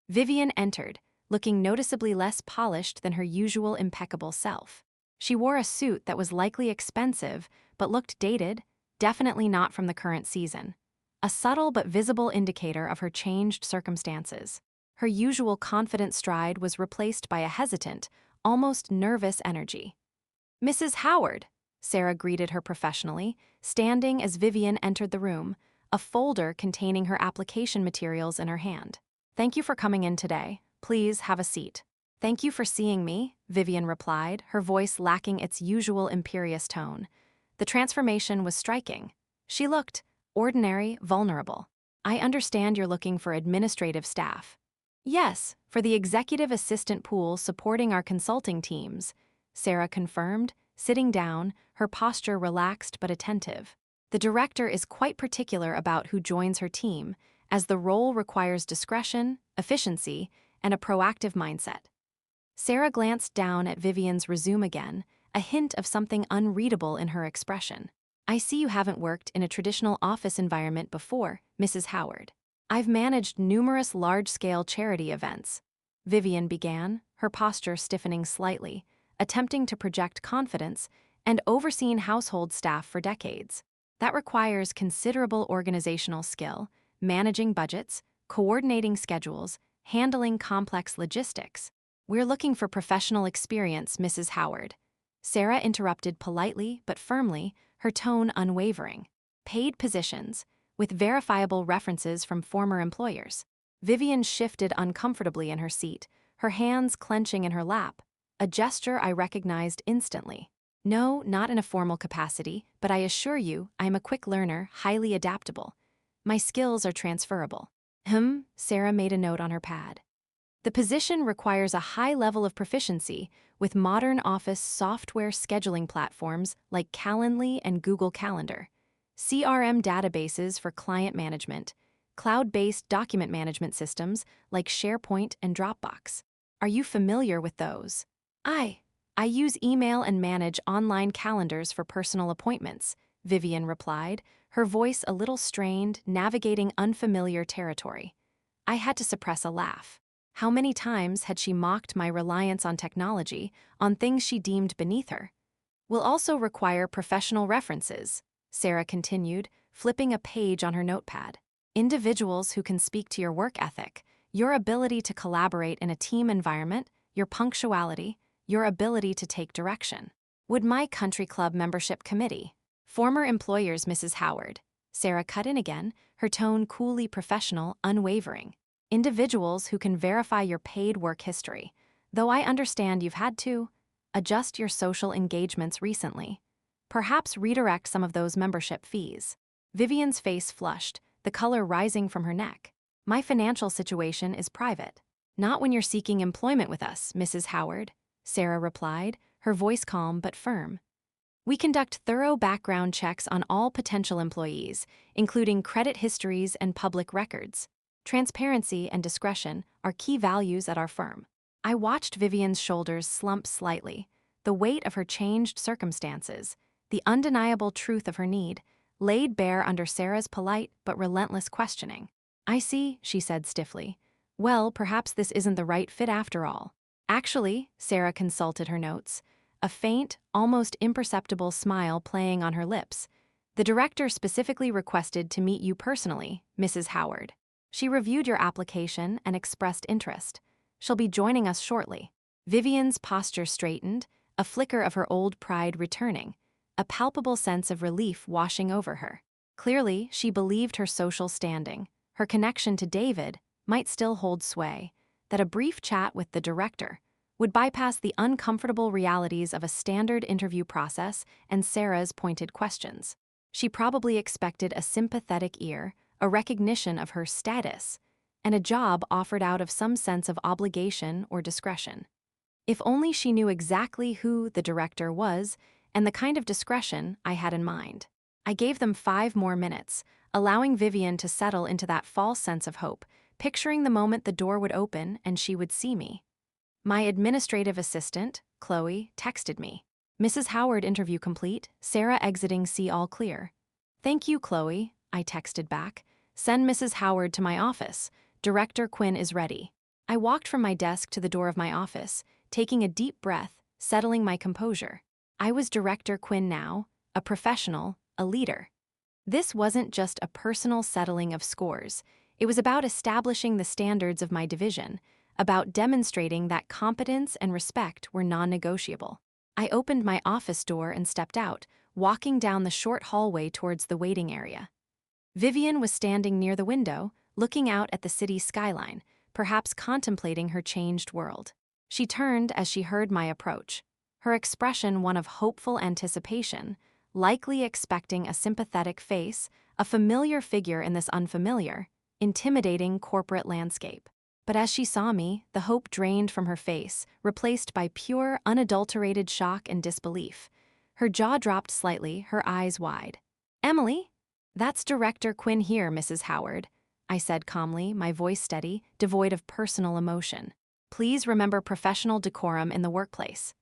Vivian entered, looking noticeably less polished than her usual impeccable self. She wore a suit that was likely expensive, but looked dated, definitely not from the current season. A subtle but visible indicator of her changed circumstances. Her usual confident stride was replaced by a hesitant, almost nervous energy. "Mrs. Howard," Sarah greeted her professionally, standing as Vivian entered the room, a folder containing her application materials in her hand. "Thank you for coming in today. Please have a seat." "Thank you for seeing me," Vivian replied, her voice lacking its usual imperious tone. The transformation was striking. She looked ordinary, vulnerable. "I understand you're looking for administrative staff." "Yes, for the executive assistant pool supporting our consulting teams," Sarah confirmed, sitting down, her posture relaxed but attentive. "The director is quite particular about who joins her team, as the role requires discretion, efficiency, and a proactive mindset." Sarah glanced down at Vivian's resume again, a hint of something unreadable in her expression. "I see you haven't worked in a traditional office environment before, Mrs. Howard." "I've managed numerous large-scale charity events," Vivian began, her posture stiffening slightly, attempting to project confidence, "and overseen household staff for decades. That requires considerable organizational skill, managing budgets, coordinating schedules, handling complex logistics. We're looking for professional experience, Mrs. Howard." Sarah interrupted politely but firmly, her tone unwavering. "Paid positions, with verifiable references from former employers." Vivian shifted uncomfortably in her seat, her hands clenching in her lap, a gesture I recognized instantly. "No, not in a formal capacity, but I assure you, I am a quick learner, highly adaptable. My skills are transferable." Sarah made a note on her pad. "The position requires a high level of proficiency with modern office software scheduling platforms like Calendly and Google Calendar, CRM databases for client management, cloud-based document management systems like SharePoint and Dropbox. Are you familiar with those?" I use email and manage online calendars for personal appointments," Vivian replied, her voice a little strained, navigating unfamiliar territory. I had to suppress a laugh. How many times had she mocked my reliance on technology, on things she deemed beneath her? "Will also require professional references," Sarah continued, flipping a page on her notepad. "Individuals who can speak to your work ethic, your ability to collaborate in a team environment, your punctuality, your ability to take direction. Would my country club membership committee?" "Former employers, Mrs. Howard." Sarah cut in again, her tone coolly professional, unwavering. "Individuals who can verify your paid work history, though I understand you've had to adjust your social engagements recently. Perhaps redirect some of those membership fees." Vivian's face flushed, the color rising from her neck. "My financial situation is private." "Not when you're seeking employment with us, Mrs. Howard," Sarah replied, her voice calm but firm. "We conduct thorough background checks on all potential employees, including credit histories and public records. Transparency and discretion are key values at our firm." I watched Vivian's shoulders slump slightly, the weight of her changed circumstances, the undeniable truth of her need, laid bare under Sarah's polite but relentless questioning. "I see," she said stiffly. "Well, perhaps this isn't the right fit after all." "Actually," Sarah consulted her notes, a faint, almost imperceptible smile playing on her lips. "The director specifically requested to meet you personally, Mrs. Howard. She reviewed your application and expressed interest. She'll be joining us shortly." Vivian's posture straightened, a flicker of her old pride returning, a palpable sense of relief washing over her. Clearly, she believed her social standing, her connection to David, might still hold sway, that a brief chat with the director would bypass the uncomfortable realities of a standard interview process and Sarah's pointed questions. She probably expected a sympathetic ear, a recognition of her status, and a job offered out of some sense of obligation or discretion. If only she knew exactly who the director was and the kind of discretion I had in mind. I gave them 5 more minutes, allowing Vivian to settle into that false sense of hope, picturing the moment the door would open and she would see me. My administrative assistant, Chloe, texted me. Mrs. Howard interview complete, Sarah exiting see all clear. Thank you, Chloe, I texted back. Send Mrs. Howard to my office. Director Quinn is ready. I walked from my desk to the door of my office, taking a deep breath, settling my composure. I was Director Quinn now, a professional, a leader. This wasn't just a personal settling of scores. It was about establishing the standards of my division, about demonstrating that competence and respect were non-negotiable. I opened my office door and stepped out, walking down the short hallway towards the waiting area. Vivian was standing near the window, looking out at the city skyline, perhaps contemplating her changed world. She turned as she heard my approach, her expression one of hopeful anticipation, likely expecting a sympathetic face, a familiar figure in this unfamiliar, intimidating corporate landscape. But as she saw me, the hope drained from her face, replaced by pure, unadulterated shock and disbelief. Her jaw dropped slightly, her eyes wide. Emily? That's Director Quinn here, Mrs. Howard, I said calmly, my voice steady, devoid of personal emotion. Please remember professional decorum in the workplace.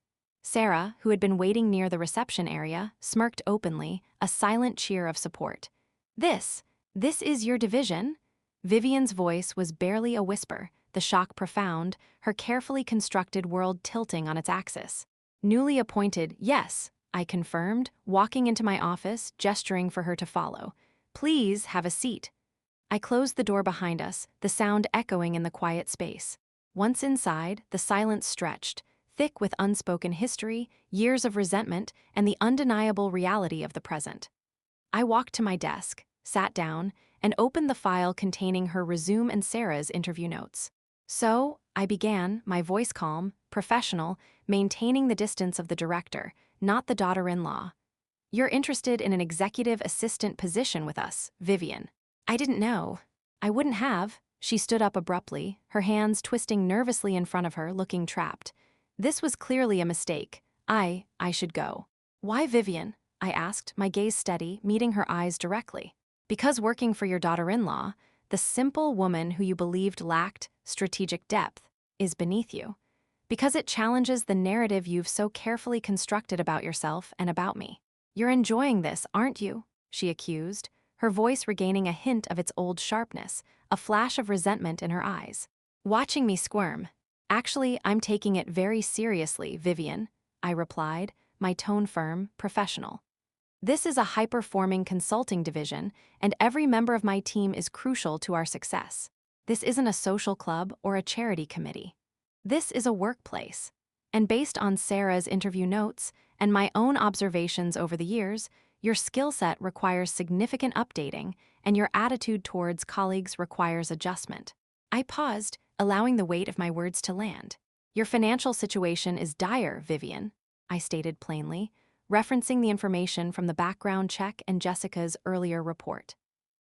Sarah, who had been waiting near the reception area, smirked openly, a silent cheer of support. This is your division? Vivian's voice was barely a whisper, the shock profound, her carefully constructed world tilting on its axis. Newly appointed, yes, I confirmed, walking into my office, gesturing for her to follow. Please have a seat. I closed the door behind us, the sound echoing in the quiet space. Once inside, the silence stretched, thick with unspoken history, years of resentment, and the undeniable reality of the present. I walked to my desk, sat down, and opened the file containing her resume and Sarah's interview notes. So, I began, my voice calm, professional, maintaining the distance of the director, not the daughter-in-law. You're interested in an executive assistant position with us, Vivian. I didn't know. I wouldn't have. She stood up abruptly, her hands twisting nervously in front of her, looking trapped. This was clearly a mistake. I should go. Why Vivian? I asked, my gaze steady, meeting her eyes directly. Because working for your daughter-in-law, the simple woman who you believed lacked strategic depth, is beneath you. Because it challenges the narrative you've so carefully constructed about yourself and about me. You're enjoying this, aren't you? She accused, her voice regaining a hint of its old sharpness, a flash of resentment in her eyes. Watching me squirm. Actually, I'm taking it very seriously, Vivian, I replied, my tone firm, professional. This is a high-performing consulting division, and every member of my team is crucial to our success. This isn't a social club or a charity committee. This is a workplace. And based on Sarah's interview notes and my own observations over the years, your skill set requires significant updating, and your attitude towards colleagues requires adjustment. I paused, allowing the weight of my words to land. Your financial situation is dire, Vivian, I stated plainly, referencing the information from the background check and Jessica's earlier report.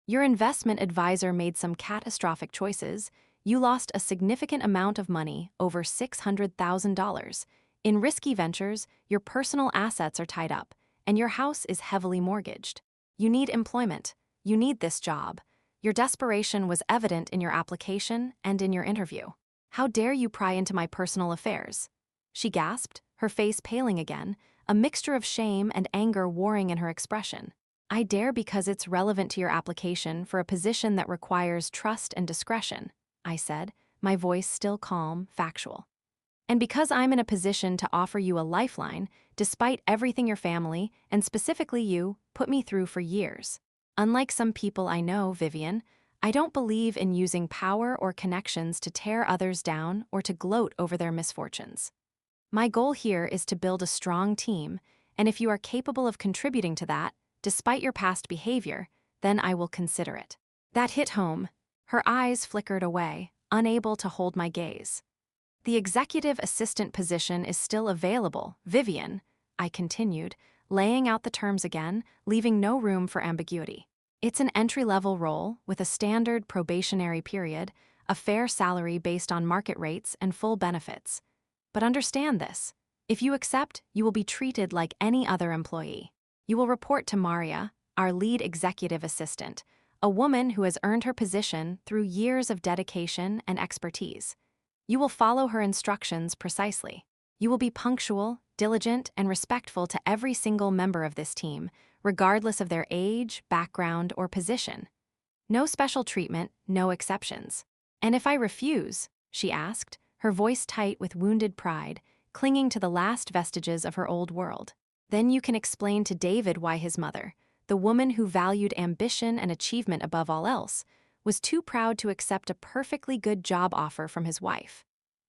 Your investment advisor made some catastrophic choices. You lost a significant amount of money, over $600,000. In risky ventures, your personal assets are tied up, and your house is heavily mortgaged. You need employment. You need this job. Your desperation was evident in your application and in your interview. How dare you pry into my personal affairs? She gasped, her face paling again, a mixture of shame and anger warring in her expression. I dare because it's relevant to your application for a position that requires trust and discretion, I said, my voice still calm, factual. And because I'm in a position to offer you a lifeline, despite everything your family, and specifically you, put me through for years. Unlike some people I know, Vivian, I don't believe in using power or connections to tear others down or to gloat over their misfortunes. My goal here is to build a strong team, and if you are capable of contributing to that, despite your past behavior, then I will consider it. That hit home. Her eyes flickered away, unable to hold my gaze. The executive assistant position is still available, Vivian, I continued, laying out the terms again, leaving no room for ambiguity. It's an entry-level role with a standard probationary period, a fair salary based on market rates and full benefits. But understand this. If you accept, you will be treated like any other employee. You will report to Maria, our lead executive assistant, a woman who has earned her position through years of dedication and expertise. You will follow her instructions precisely. You will be punctual, diligent, and respectful to every single member of this team, regardless of their age, background, or position. No special treatment, no exceptions. And if I refuse, she asked, her voice tight with wounded pride, clinging to the last vestiges of her old world. Then you can explain to David why his mother, the woman who valued ambition and achievement above all else, was too proud to accept a perfectly good job offer from his wife.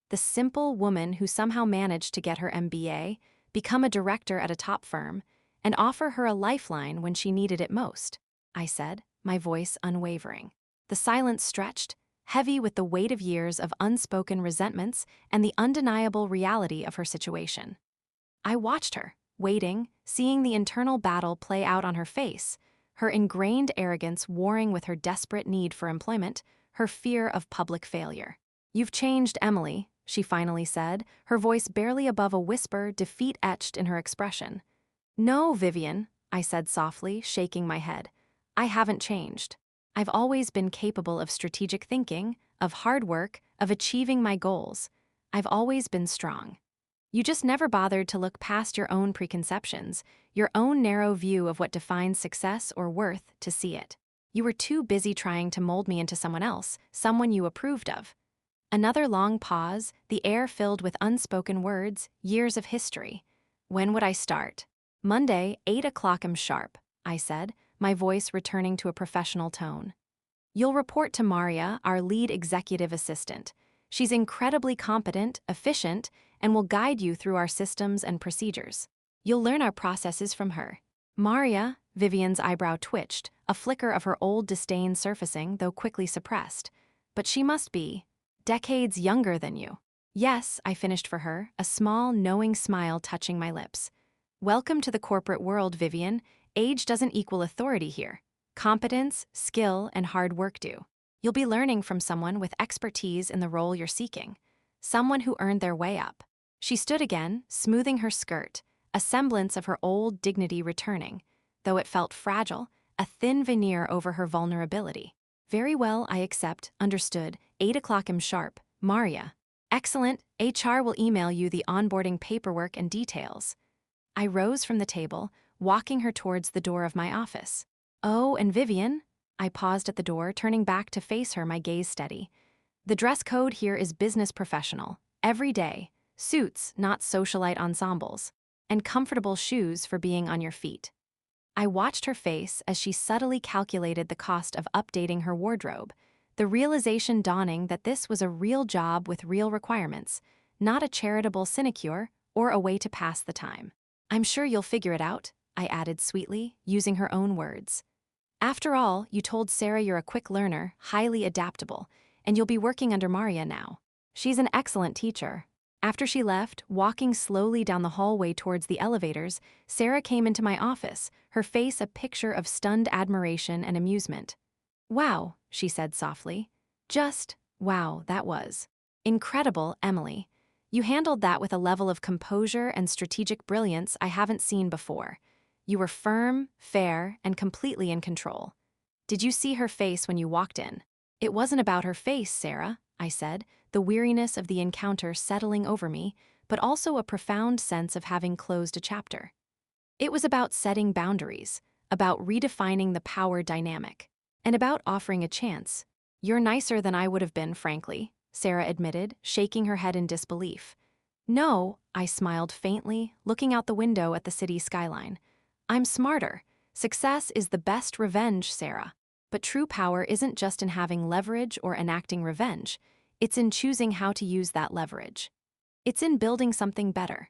The simple woman who somehow managed to get her MBA, become a director at a top firm, and offer her a lifeline when she needed it most, I said, my voice unwavering. The silence stretched, heavy with the weight of years of unspoken resentments and the undeniable reality of her situation. I watched her, waiting, seeing the internal battle play out on her face, her ingrained arrogance warring with her desperate need for employment, her fear of public failure. "You've changed, Emily," she finally said, her voice barely above a whisper, defeat etched in her expression. "No, Vivian," I said softly, shaking my head. "I haven't changed. I've always been capable of strategic thinking, of hard work, of achieving my goals. I've always been strong. You just never bothered to look past your own preconceptions, your own narrow view of what defines success or worth to see it. You were too busy trying to mold me into someone else, someone you approved of." Another long pause, the air filled with unspoken words, years of history. When would I start? "Monday, 8 o'clock sharp," I said, my voice returning to a professional tone. "You'll report to Maria, our lead executive assistant. She's incredibly competent, efficient, and will guide you through our systems and procedures. You'll learn our processes from her." "Maria," Vivian's eyebrow twitched, a flicker of her old disdain surfacing, though quickly suppressed. "But she must be decades younger than you." "Yes," I finished for her, a small, knowing smile touching my lips. "Welcome to the corporate world, Vivian. Age doesn't equal authority here. Competence, skill, and hard work do. You'll be learning from someone with expertise in the role you're seeking, someone who earned their way up." She stood again, smoothing her skirt, a semblance of her old dignity returning, though it felt fragile, a thin veneer over her vulnerability. "Very well, I accept, understood, 8 o'clock sharp, Maria." "Excellent, HR will email you the onboarding paperwork and details." I rose from the table, walking her towards the door of my office. "Oh, and Vivian?" I paused at the door, turning back to face her, my gaze steady. "The dress code here is business professional, every day, suits, not socialite ensembles, and comfortable shoes for being on your feet." I watched her face as she subtly calculated the cost of updating her wardrobe, the realization dawning that this was a real job with real requirements, not a charitable sinecure or a way to pass the time. "I'm sure you'll figure it out," I added sweetly, using her own words. "After all, you told Sarah you're a quick learner, highly adaptable, and you'll be working under Maria now. She's an excellent teacher." After she left, walking slowly down the hallway towards the elevators, Sarah came into my office, her face a picture of stunned admiration and amusement. "Wow," she said softly. "Just, wow, that was incredible, Emily. You handled that with a level of composure and strategic brilliance I haven't seen before. You were firm, fair, and completely in control." "Did you see her face when you walked in?" "It wasn't about her face, Sarah," I said, the weariness of the encounter settling over me, but also a profound sense of having closed a chapter. "It was about setting boundaries, about redefining the power dynamic, and about offering a chance. You're nicer than I would have been, frankly," Sarah admitted, shaking her head in disbelief. "No," I smiled faintly, looking out the window at the city skyline. "I'm smarter. Success is the best revenge, Sarah. But true power isn't just in having leverage or enacting revenge. It's in choosing how to use that leverage. It's in building something better.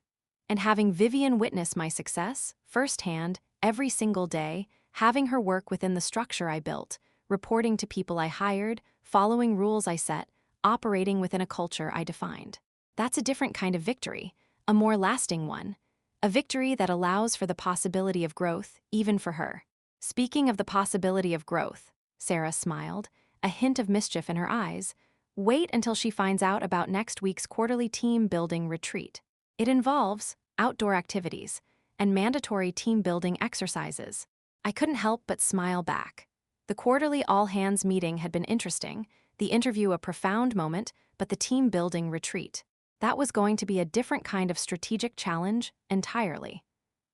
And having Vivian witness my success, firsthand, every single day, having her work within the structure I built, reporting to people I hired, following rules I set, operating within a culture I defined. That's a different kind of victory, a more lasting one. A victory that allows for the possibility of growth, even for her." "Speaking of the possibility of growth," Sarah smiled, a hint of mischief in her eyes, Wait until she finds out about next week's quarterly team building retreat. It involves outdoor activities and mandatory team building exercises. I couldn't help but smile back. The quarterly all-hands meeting had been interesting, the interview a profound moment, but the team building retreat. That was going to be a different kind of strategic challenge entirely.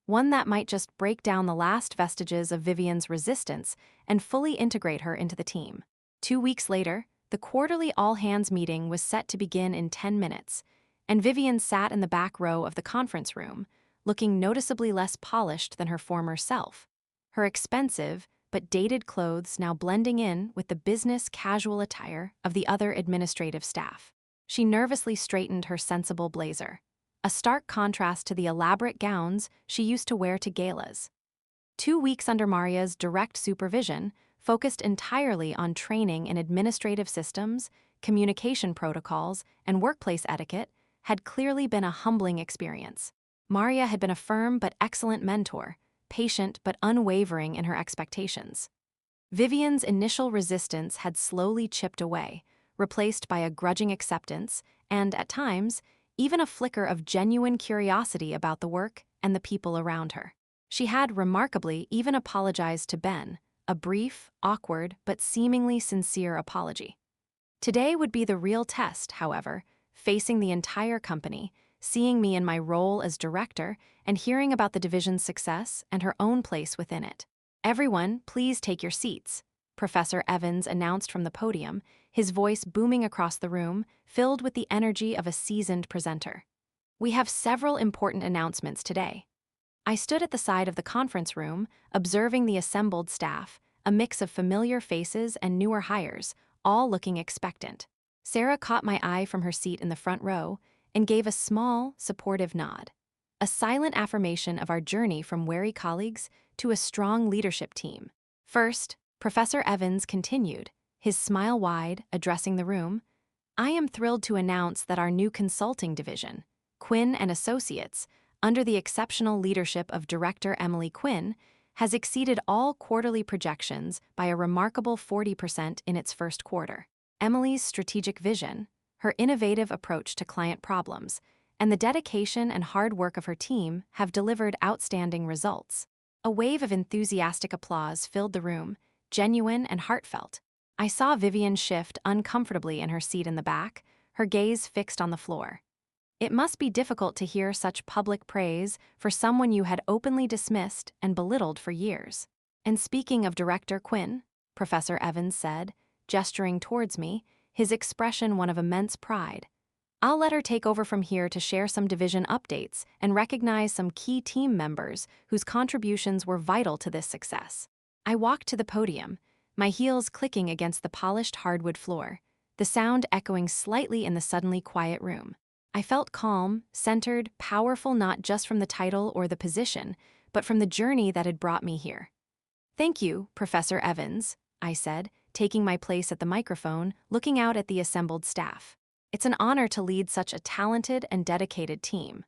One that might just break down the last vestiges of Vivian's resistance and fully integrate her into the team. 2 weeks later, the quarterly all-hands meeting was set to begin in 10 minutes, and Vivian sat in the back row of the conference room, looking noticeably less polished than her former self. Her expensive but dated clothes now blending in with the business casual attire of the other administrative staff. She nervously straightened her sensible blazer, a stark contrast to the elaborate gowns she used to wear to galas. 2 weeks under Maria's direct supervision, focused entirely on training in administrative systems, communication protocols, and workplace etiquette, had clearly been a humbling experience. Maria had been a firm but excellent mentor, patient but unwavering in her expectations. Vivian's initial resistance had slowly chipped away, replaced by a grudging acceptance and, at times, even a flicker of genuine curiosity about the work and the people around her. She had, remarkably, even apologized to Ben, a brief, awkward, but seemingly sincere apology. Today would be the real test, however, facing the entire company, seeing me in my role as director, and hearing about the division's success and her own place within it. "Everyone, please take your seats," Professor Evans announced from the podium, his voice booming across the room, filled with the energy of a seasoned presenter. "We have several important announcements today." I stood at the side of the conference room, observing the assembled staff, a mix of familiar faces and newer hires, all looking expectant. Sarah caught my eye from her seat in the front row and gave a small, supportive nod, a silent affirmation of our journey from wary colleagues to a strong leadership team. First, Professor Evans continued, his smile wide, addressing the room. "I am thrilled to announce that our new consulting division, Quinn and Associates, under the exceptional leadership of Director Emily Quinn, has exceeded all quarterly projections by a remarkable 40% in its first quarter. Emily's strategic vision, her innovative approach to client problems, and the dedication and hard work of her team have delivered outstanding results." A wave of enthusiastic applause filled the room, genuine and heartfelt. I saw Vivian shift uncomfortably in her seat in the back, her gaze fixed on the floor. It must be difficult to hear such public praise for someone you had openly dismissed and belittled for years. "And speaking of Director Quinn," Professor Evans said, gesturing towards me, his expression one of immense pride, "I'll let her take over from here to share some division updates and recognize some key team members whose contributions were vital to this success." I walked to the podium, my heels clicking against the polished hardwood floor, the sound echoing slightly in the suddenly quiet room. I felt calm, centered, powerful not just from the title or the position, but from the journey that had brought me here. "Thank you, Professor Evans," I said, taking my place at the microphone, looking out at the assembled staff. "It's an honor to lead such a talented and dedicated team."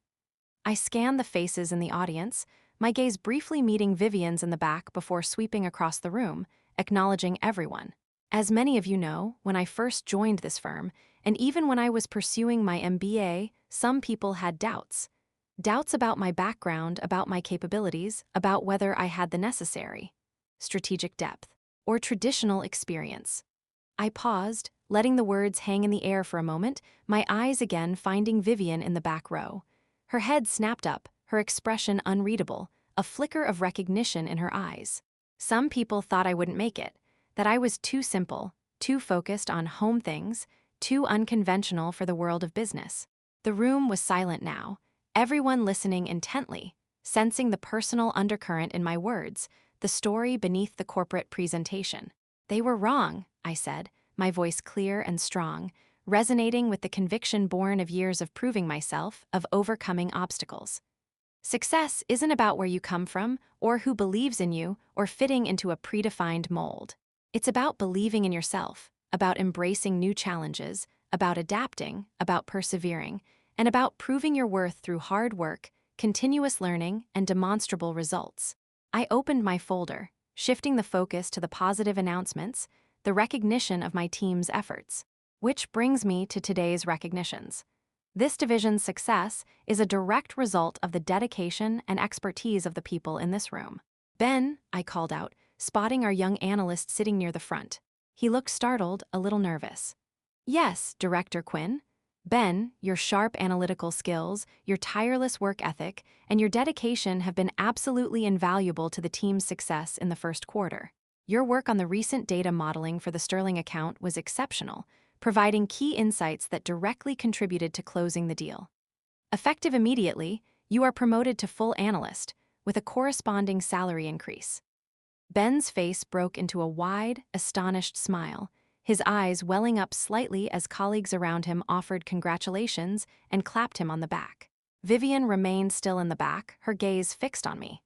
I scanned the faces in the audience, my gaze briefly meeting Vivian's in the back before sweeping across the room, acknowledging everyone. As many of you know, when I first joined this firm, and even when I was pursuing my MBA, some people had doubts. Doubts about my background, about my capabilities, about whether I had the necessary strategic depth or traditional experience. I paused, letting the words hang in the air for a moment, my eyes again finding Vivian in the back row. Her head snapped up, her expression unreadable, a flicker of recognition in her eyes. Some people thought I wouldn't make it, that I was too simple, too focused on home things, too unconventional for the world of business. The room was silent now, everyone listening intently, sensing the personal undercurrent in my words, the story beneath the corporate presentation. "They were wrong," I said, my voice clear and strong, resonating with the conviction born of years of proving myself, of overcoming obstacles. "Success isn't about where you come from, or who believes in you, or fitting into a predefined mold. It's about believing in yourself, about embracing new challenges, about adapting, about persevering, and about proving your worth through hard work, continuous learning, and demonstrable results." I opened my folder, shifting the focus to the positive announcements, the recognition of my team's efforts. Which brings me to today's recognitions. This division's success is a direct result of the dedication and expertise of the people in this room. Ben, I called out, spotting our young analyst sitting near the front. He looked startled, a little nervous. Yes, Director Quinn. Ben, your sharp analytical skills, your tireless work ethic, and your dedication have been absolutely invaluable to the team's success in the first quarter. Your work on the recent data modeling for the Sterling account was exceptional, providing key insights that directly contributed to closing the deal. Effective immediately, you are promoted to full analyst, with a corresponding salary increase. Ben's face broke into a wide, astonished smile, his eyes welling up slightly as colleagues around him offered congratulations and clapped him on the back. Vivian remained still in the back, her gaze fixed on me.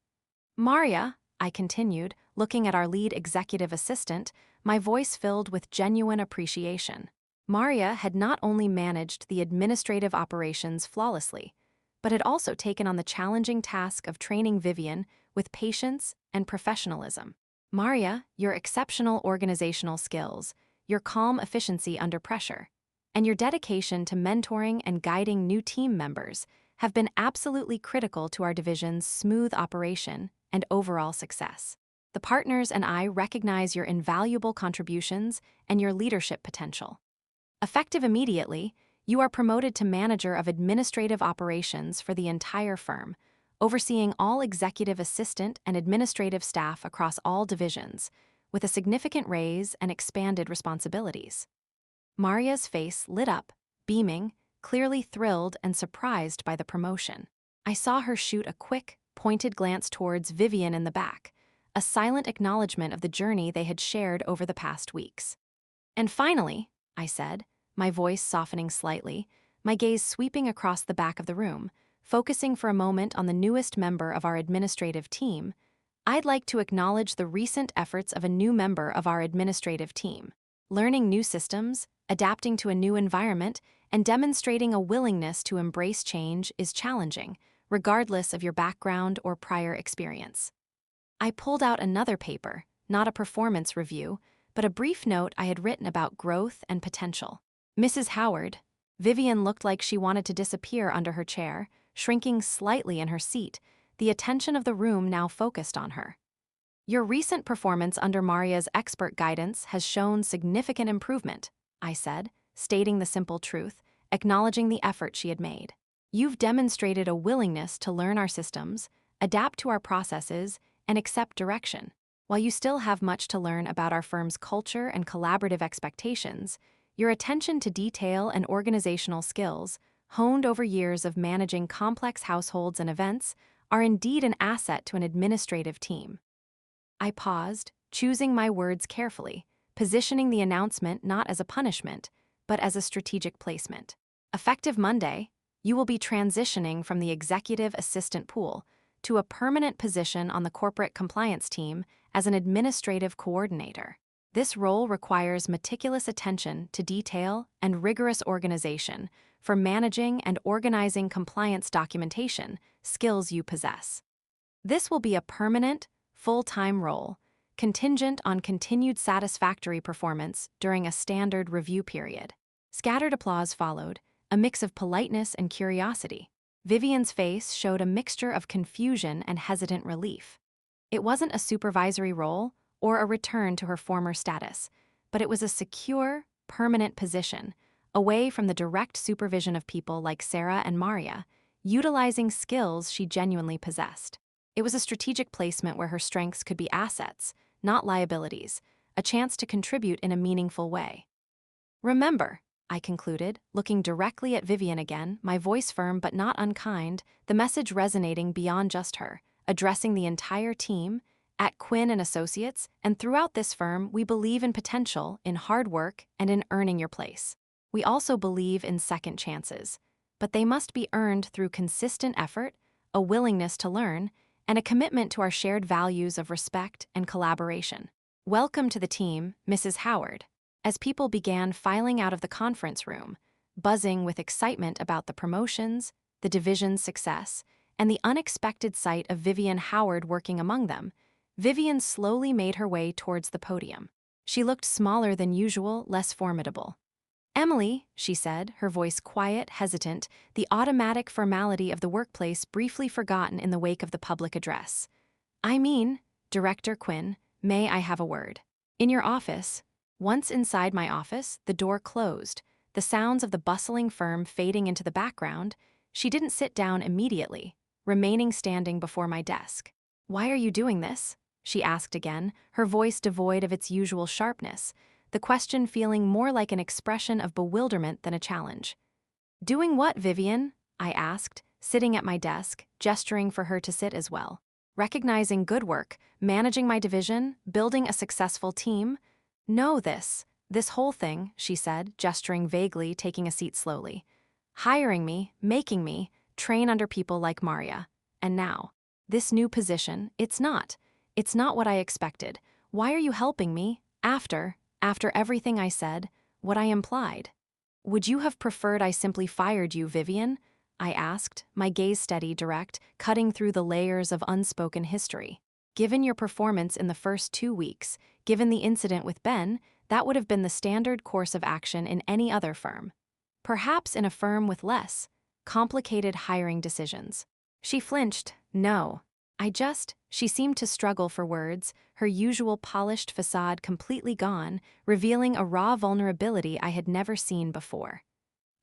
Maria, I continued, looking at our lead executive assistant, my voice filled with genuine appreciation. Maria had not only managed the administrative operations flawlessly, but had also taken on the challenging task of training Vivian with patience and professionalism. Maria, your exceptional organizational skills, your calm efficiency under pressure, and your dedication to mentoring and guiding new team members have been absolutely critical to our division's smooth operation and overall success. The partners and I recognize your invaluable contributions and your leadership potential. Effective immediately, you are promoted to manager of administrative operations for the entire firm, overseeing all executive assistant and administrative staff across all divisions, with a significant raise and expanded responsibilities. Maria's face lit up, beaming, clearly thrilled and surprised by the promotion. I saw her shoot a quick, pointed glance towards Vivian in the back, a silent acknowledgement of the journey they had shared over the past weeks. And finally, I said, my voice softening slightly, my gaze sweeping across the back of the room, focusing for a moment on the newest member of our administrative team, I'd like to acknowledge the recent efforts of a new member of our administrative team. Learning new systems, adapting to a new environment, and demonstrating a willingness to embrace change is challenging, regardless of your background or prior experience. I pulled out another paper, not a performance review, but a brief note I had written about growth and potential. Mrs. Howard, Vivian looked like she wanted to disappear under her chair, shrinking slightly in her seat, the attention of the room now focused on her. Your recent performance under Maria's expert guidance has shown significant improvement, I said, stating the simple truth, acknowledging the effort she had made. You've demonstrated a willingness to learn our systems, adapt to our processes, and accept direction. While you still have much to learn about our firm's culture and collaborative expectations, your attention to detail and organizational skills, honed over years of managing complex households and events, are indeed an asset to an administrative team. I paused, choosing my words carefully, positioning the announcement not as a punishment, but as a strategic placement. Effective Monday, you will be transitioning from the executive assistant pool to a permanent position on the corporate compliance team as an administrative coordinator. This role requires meticulous attention to detail and rigorous organization for managing and organizing compliance documentation, skills you possess. This will be a permanent, full-time role, contingent on continued satisfactory performance during a standard review period. Scattered applause followed, a mix of politeness and curiosity. Vivian's face showed a mixture of confusion and hesitant relief. It wasn't a supervisory role or a return to her former status, but it was a secure, permanent position, away from the direct supervision of people like Sarah and Maria, utilizing skills she genuinely possessed. It was a strategic placement where her strengths could be assets, not liabilities, a chance to contribute in a meaningful way. Remember, I concluded, looking directly at Vivian again, my voice firm but not unkind, the message resonating beyond just her, addressing the entire team. At Quinn & Associates, and throughout this firm, we believe in potential, in hard work, and in earning your place. We also believe in second chances, but they must be earned through consistent effort, a willingness to learn, and a commitment to our shared values of respect and collaboration. Welcome to the team, Mrs. Howard. As people began filing out of the conference room, buzzing with excitement about the promotions, the division's success, and the unexpected sight of Vivian Howard working among them, Vivian slowly made her way towards the podium. She looked smaller than usual, less formidable. Emily, she said, her voice quiet, hesitant, the automatic formality of the workplace briefly forgotten in the wake of the public address. I mean, Director Quinn, may I have a word? In your office. Once inside my office, the door closed, the sounds of the bustling firm fading into the background. She didn't sit down immediately, remaining standing before my desk. Why are you doing this? She asked again, her voice devoid of its usual sharpness, the question feeling more like an expression of bewilderment than a challenge. Doing what, Vivian? I asked, sitting at my desk, gesturing for her to sit as well. Recognizing good work, managing my division, building a successful team. No, this whole thing, she said, gesturing vaguely, taking a seat slowly. Hiring me, making me, train under people like Maria. And now, this new position, it's not what I expected. Why are you helping me? After everything I said, what I implied. Would you have preferred I simply fired you, Vivian? I asked, my gaze steady, direct, cutting through the layers of unspoken history. Given your performance in the first 2 weeks, given the incident with Ben, that would have been the standard course of action in any other firm. Perhaps in a firm with less complicated hiring decisions. She flinched. No. She seemed to struggle for words, her usual polished facade completely gone, revealing a raw vulnerability I had never seen before.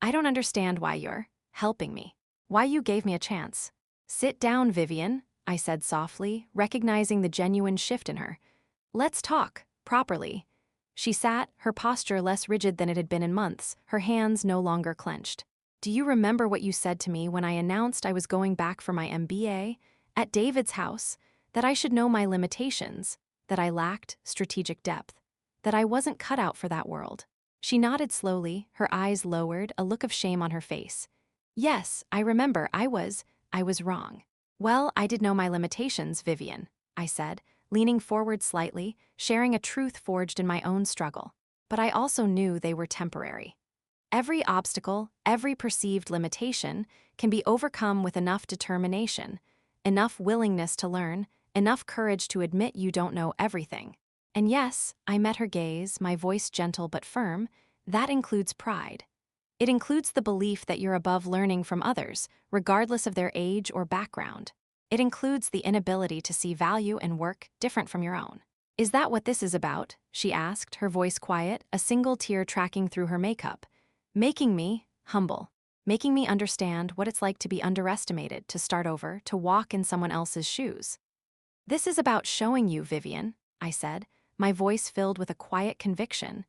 I don't understand why you're helping me. Why you gave me a chance. Sit down, Vivian, I said softly, recognizing the genuine shift in her. Let's talk, properly. She sat, her posture less rigid than it had been in months, her hands no longer clenched. Do you remember what you said to me when I announced I was going back for my MBA? At David's house, that I should know my limitations, that I lacked strategic depth, that I wasn't cut out for that world. She nodded slowly, her eyes lowered, a look of shame on her face. Yes, I remember, I was wrong. Well, I did know my limitations, Vivian, I said, leaning forward slightly, sharing a truth forged in my own struggle. But I also knew they were temporary. Every obstacle, every perceived limitation, can be overcome with enough determination, enough willingness to learn, enough courage to admit you don't know everything. And yes, I met her gaze, my voice gentle but firm. That includes pride. It includes the belief that you're above learning from others, regardless of their age or background. It includes the inability to see value in work different from your own. Is that what this is about? She asked, her voice quiet, a single tear tracking through her makeup. Making me humble. Making me understand what it's like to be underestimated, to start over, to walk in someone else's shoes. This is about showing you, Vivian, I said, my voice filled with a quiet conviction,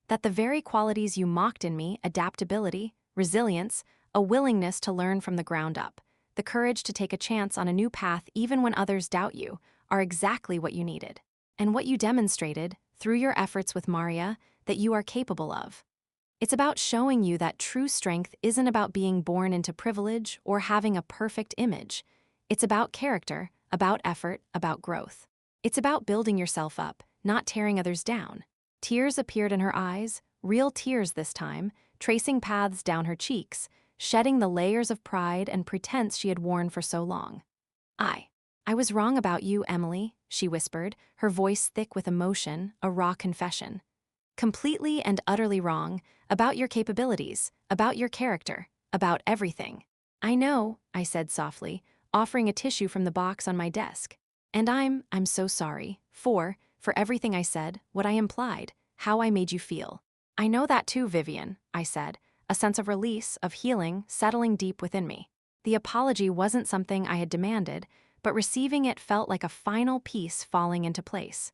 that the very qualities you mocked in me, adaptability, resilience, a willingness to learn from the ground up, the courage to take a chance on a new path even when others doubt you, are exactly what you needed. And what you demonstrated, through your efforts with Maria, that you are capable of. It's about showing you that true strength isn't about being born into privilege or having a perfect image. It's about character, about effort, about growth. It's about building yourself up, not tearing others down. Tears appeared in her eyes, real tears this time, tracing paths down her cheeks, shedding the layers of pride and pretense she had worn for so long. I was wrong about you, Emily, she whispered, her voice thick with emotion, a raw confession. Completely and utterly wrong, about your capabilities, about your character, about everything. I know, I said softly, offering a tissue from the box on my desk. And I'm so sorry, for everything I said, what I implied, how I made you feel. I know that too, Vivian, I said, a sense of release, of healing, settling deep within me. The apology wasn't something I had demanded, but receiving it felt like a final piece falling into place.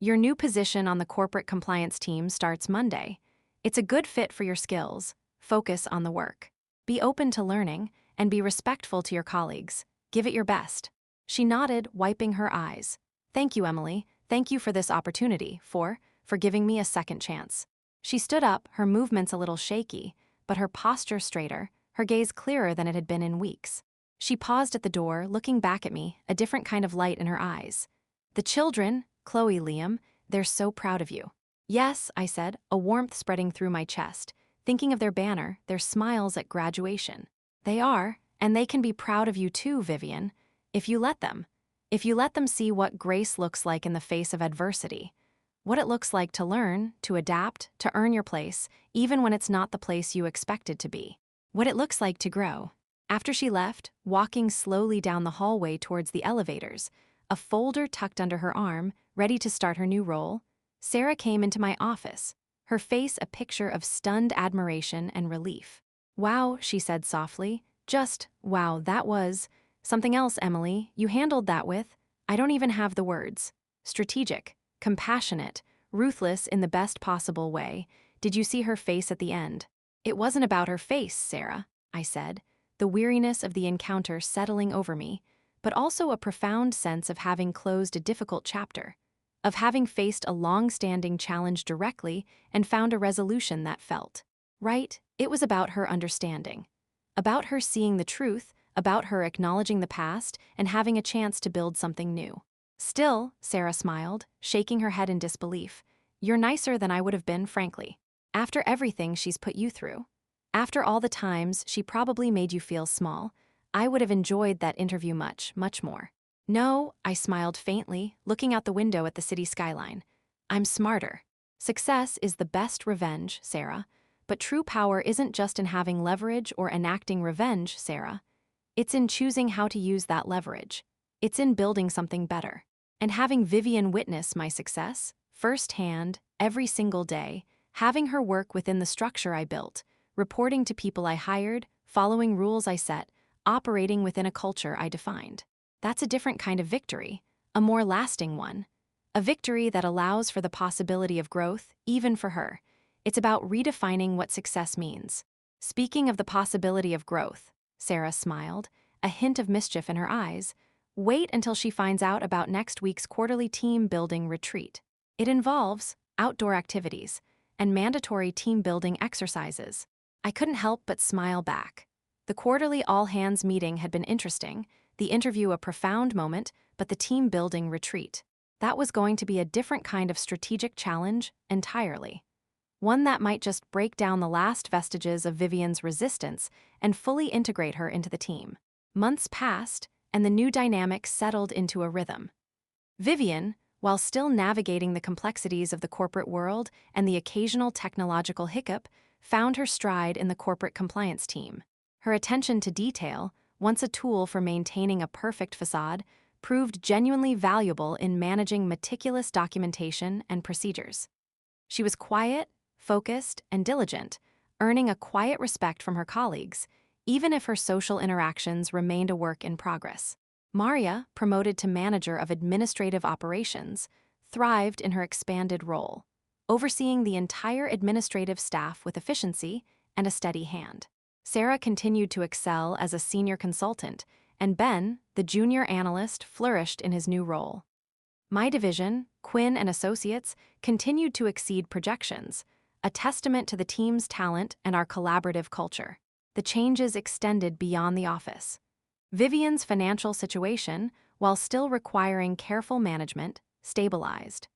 Your new position on the corporate compliance team starts Monday. It's a good fit for your skills. Focus on the work. Be open to learning, and be respectful to your colleagues. Give it your best. She nodded, wiping her eyes. Thank you, Emily. Thank you for this opportunity, for giving me a second chance. She stood up, her movements a little shaky, but her posture straighter, her gaze clearer than it had been in weeks. She paused at the door, looking back at me, a different kind of light in her eyes. The children, Chloe, Liam, they're so proud of you. Yes, I said, a warmth spreading through my chest, thinking of their banner, their smiles at graduation. They are, and they can be proud of you too, Vivian, if you let them. If you let them see what grace looks like in the face of adversity, What it looks like to learn, to adapt, to earn your place, even when it's not the place you expected to be. What it looks like to grow. After she left, walking slowly down the hallway towards the elevators, a folder tucked under her arm, ready to start her new role, Sarah came into my office, her face a picture of stunned admiration and relief. "Wow," she said softly. "Just, wow, that was something else, Emily. You handled that with, I don't even have the words. Strategic, compassionate, ruthless in the best possible way. Did you see her face at the end?" "It wasn't about her face, Sarah," I said, the weariness of the encounter settling over me, but also a profound sense of having closed a difficult chapter, of having faced a long-standing challenge directly and found a resolution that felt right. It was about her understanding, about her seeing the truth, about her acknowledging the past and having a chance to build something new. "Still," Sarah smiled, shaking her head in disbelief, "you're nicer than I would have been, frankly. After everything she's put you through, after all the times she probably made you feel small, I would have enjoyed that interview much, much more." "No," I smiled faintly, looking out the window at the city skyline. "I'm smarter. Success is the best revenge, Sarah. But true power isn't just in having leverage or enacting revenge, Sarah. It's in choosing how to use that leverage. It's in building something better. And having Vivian witness my success, firsthand, every single day, having her work within the structure I built, reporting to people I hired, following rules I set, operating within a culture I defined. That's a different kind of victory, a more lasting one. A victory that allows for the possibility of growth, even for her. It's about redefining what success means." "Speaking of the possibility of growth," Sarah smiled, a hint of mischief in her eyes, "wait until she finds out about next week's quarterly team-building retreat. It involves outdoor activities and mandatory team-building exercises." I couldn't help but smile back. The quarterly all-hands meeting had been interesting, the interview a profound moment, but the team-building retreat. That was going to be a different kind of strategic challenge entirely. One that might just break down the last vestiges of Vivian's resistance and fully integrate her into the team. Months passed, and the new dynamic settled into a rhythm. Vivian, while still navigating the complexities of the corporate world and the occasional technological hiccup, found her stride in the corporate compliance team. Her attention to detail, once a tool for maintaining a perfect facade, proved genuinely valuable in managing meticulous documentation and procedures. She was quiet, focused, and diligent, earning a quiet respect from her colleagues, even if her social interactions remained a work in progress. Maria, promoted to manager of administrative operations, thrived in her expanded role, overseeing the entire administrative staff with efficiency and a steady hand. Sarah continued to excel as a senior consultant, and Ben, the junior analyst, flourished in his new role. My division, Quinn and Associates, continued to exceed projections, a testament to the team's talent and our collaborative culture. The changes extended beyond the office. Vivian's financial situation, while still requiring careful management, stabilized.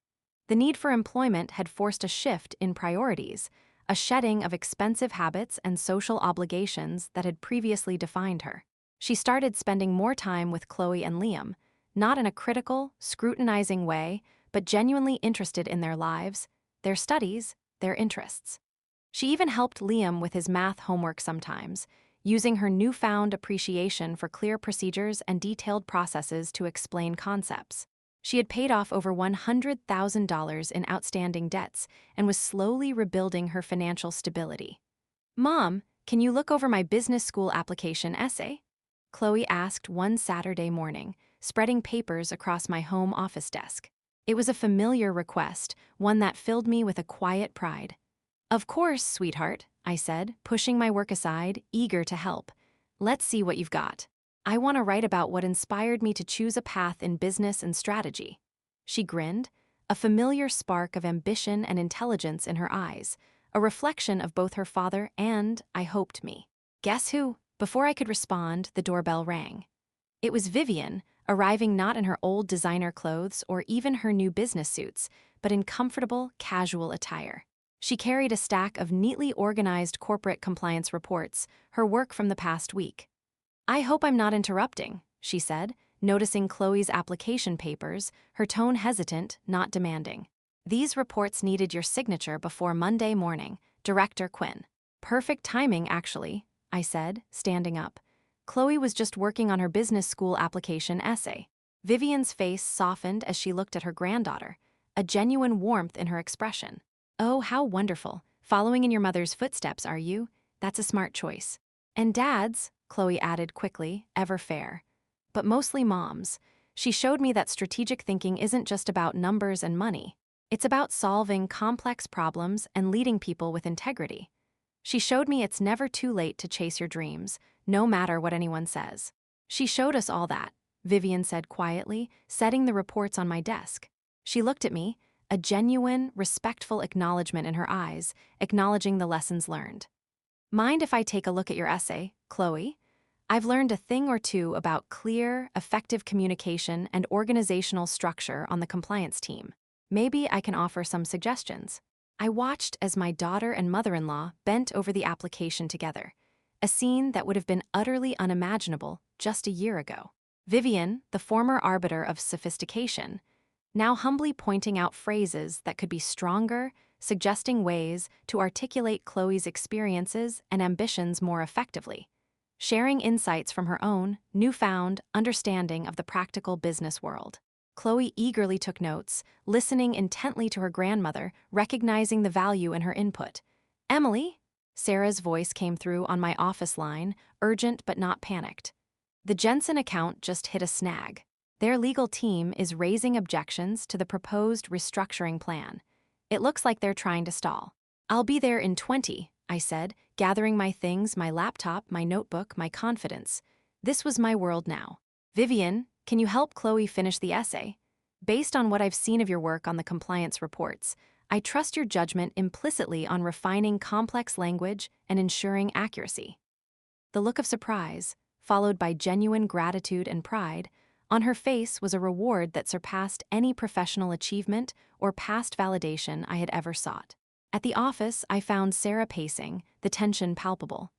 The need for employment had forced a shift in priorities, a shedding of expensive habits and social obligations that had previously defined her. She started spending more time with Chloe and Liam, not in a critical, scrutinizing way, but genuinely interested in their lives, their studies, their interests. She even helped Liam with his math homework sometimes, using her newfound appreciation for clear procedures and detailed processes to explain concepts. She had paid off over $100,000 in outstanding debts and was slowly rebuilding her financial stability. "Mom, can you look over my business school application essay?" Chloe asked one Saturday morning, spreading papers across my home office desk. It was a familiar request, one that filled me with a quiet pride. "Of course, sweetheart," I said, pushing my work aside, eager to help. "Let's see what you've got. I want to write about what inspired me to choose a path in business and strategy." She grinned, a familiar spark of ambition and intelligence in her eyes, a reflection of both her father and, I hoped, me. Guess who? Before I could respond, the doorbell rang. It was Vivian, arriving not in her old designer clothes or even her new business suits, but in comfortable, casual attire. She carried a stack of neatly organized corporate compliance reports, her work from the past week. "I hope I'm not interrupting," she said, noticing Chloe's application papers, her tone hesitant, not demanding. These reports needed your signature before Monday morning, Director Quinn. Perfect timing, actually, I said, standing up. Chloe was just working on her business school application essay. Vivian's face softened as she looked at her granddaughter, a genuine warmth in her expression. Oh, how wonderful. Following in your mother's footsteps, are you? That's a smart choice. And Dad's, Chloe added quickly, ever fair. But mostly Mom's. She showed me that strategic thinking isn't just about numbers and money. It's about solving complex problems and leading people with integrity. She showed me it's never too late to chase your dreams, no matter what anyone says. She showed us all that, Vivian said quietly, setting the reports on my desk. She looked at me, a genuine, respectful acknowledgement in her eyes, acknowledging the lessons learned. Mind if I take a look at your essay, Chloe? I've learned a thing or two about clear, effective communication and organizational structure on the compliance team. Maybe I can offer some suggestions. I watched as my daughter and mother-in-law bent over the application together, a scene that would have been utterly unimaginable just a year ago. Vivian, the former arbiter of sophistication, now humbly pointing out phrases that could be stronger, suggesting ways to articulate Chloe's experiences and ambitions more effectively, sharing insights from her own, newfound understanding of the practical business world. Chloe eagerly took notes, listening intently to her grandmother, recognizing the value in her input. Emily? Sarah's voice came through on my office line, urgent but not panicked. The Jensen account just hit a snag. Their legal team is raising objections to the proposed restructuring plan. It looks like they're trying to stall. I'll be there in 20, I said, gathering my things, my laptop, my notebook, my confidence. This was my world now. Vivian, can you help Chloe finish the essay? Based on what I've seen of your work on the compliance reports, I trust your judgment implicitly on refining complex language and ensuring accuracy. The look of surprise, followed by genuine gratitude and pride, on her face was a reward that surpassed any professional achievement or past validation I had ever sought. At the office, I found Sarah pacing, the tension palpable.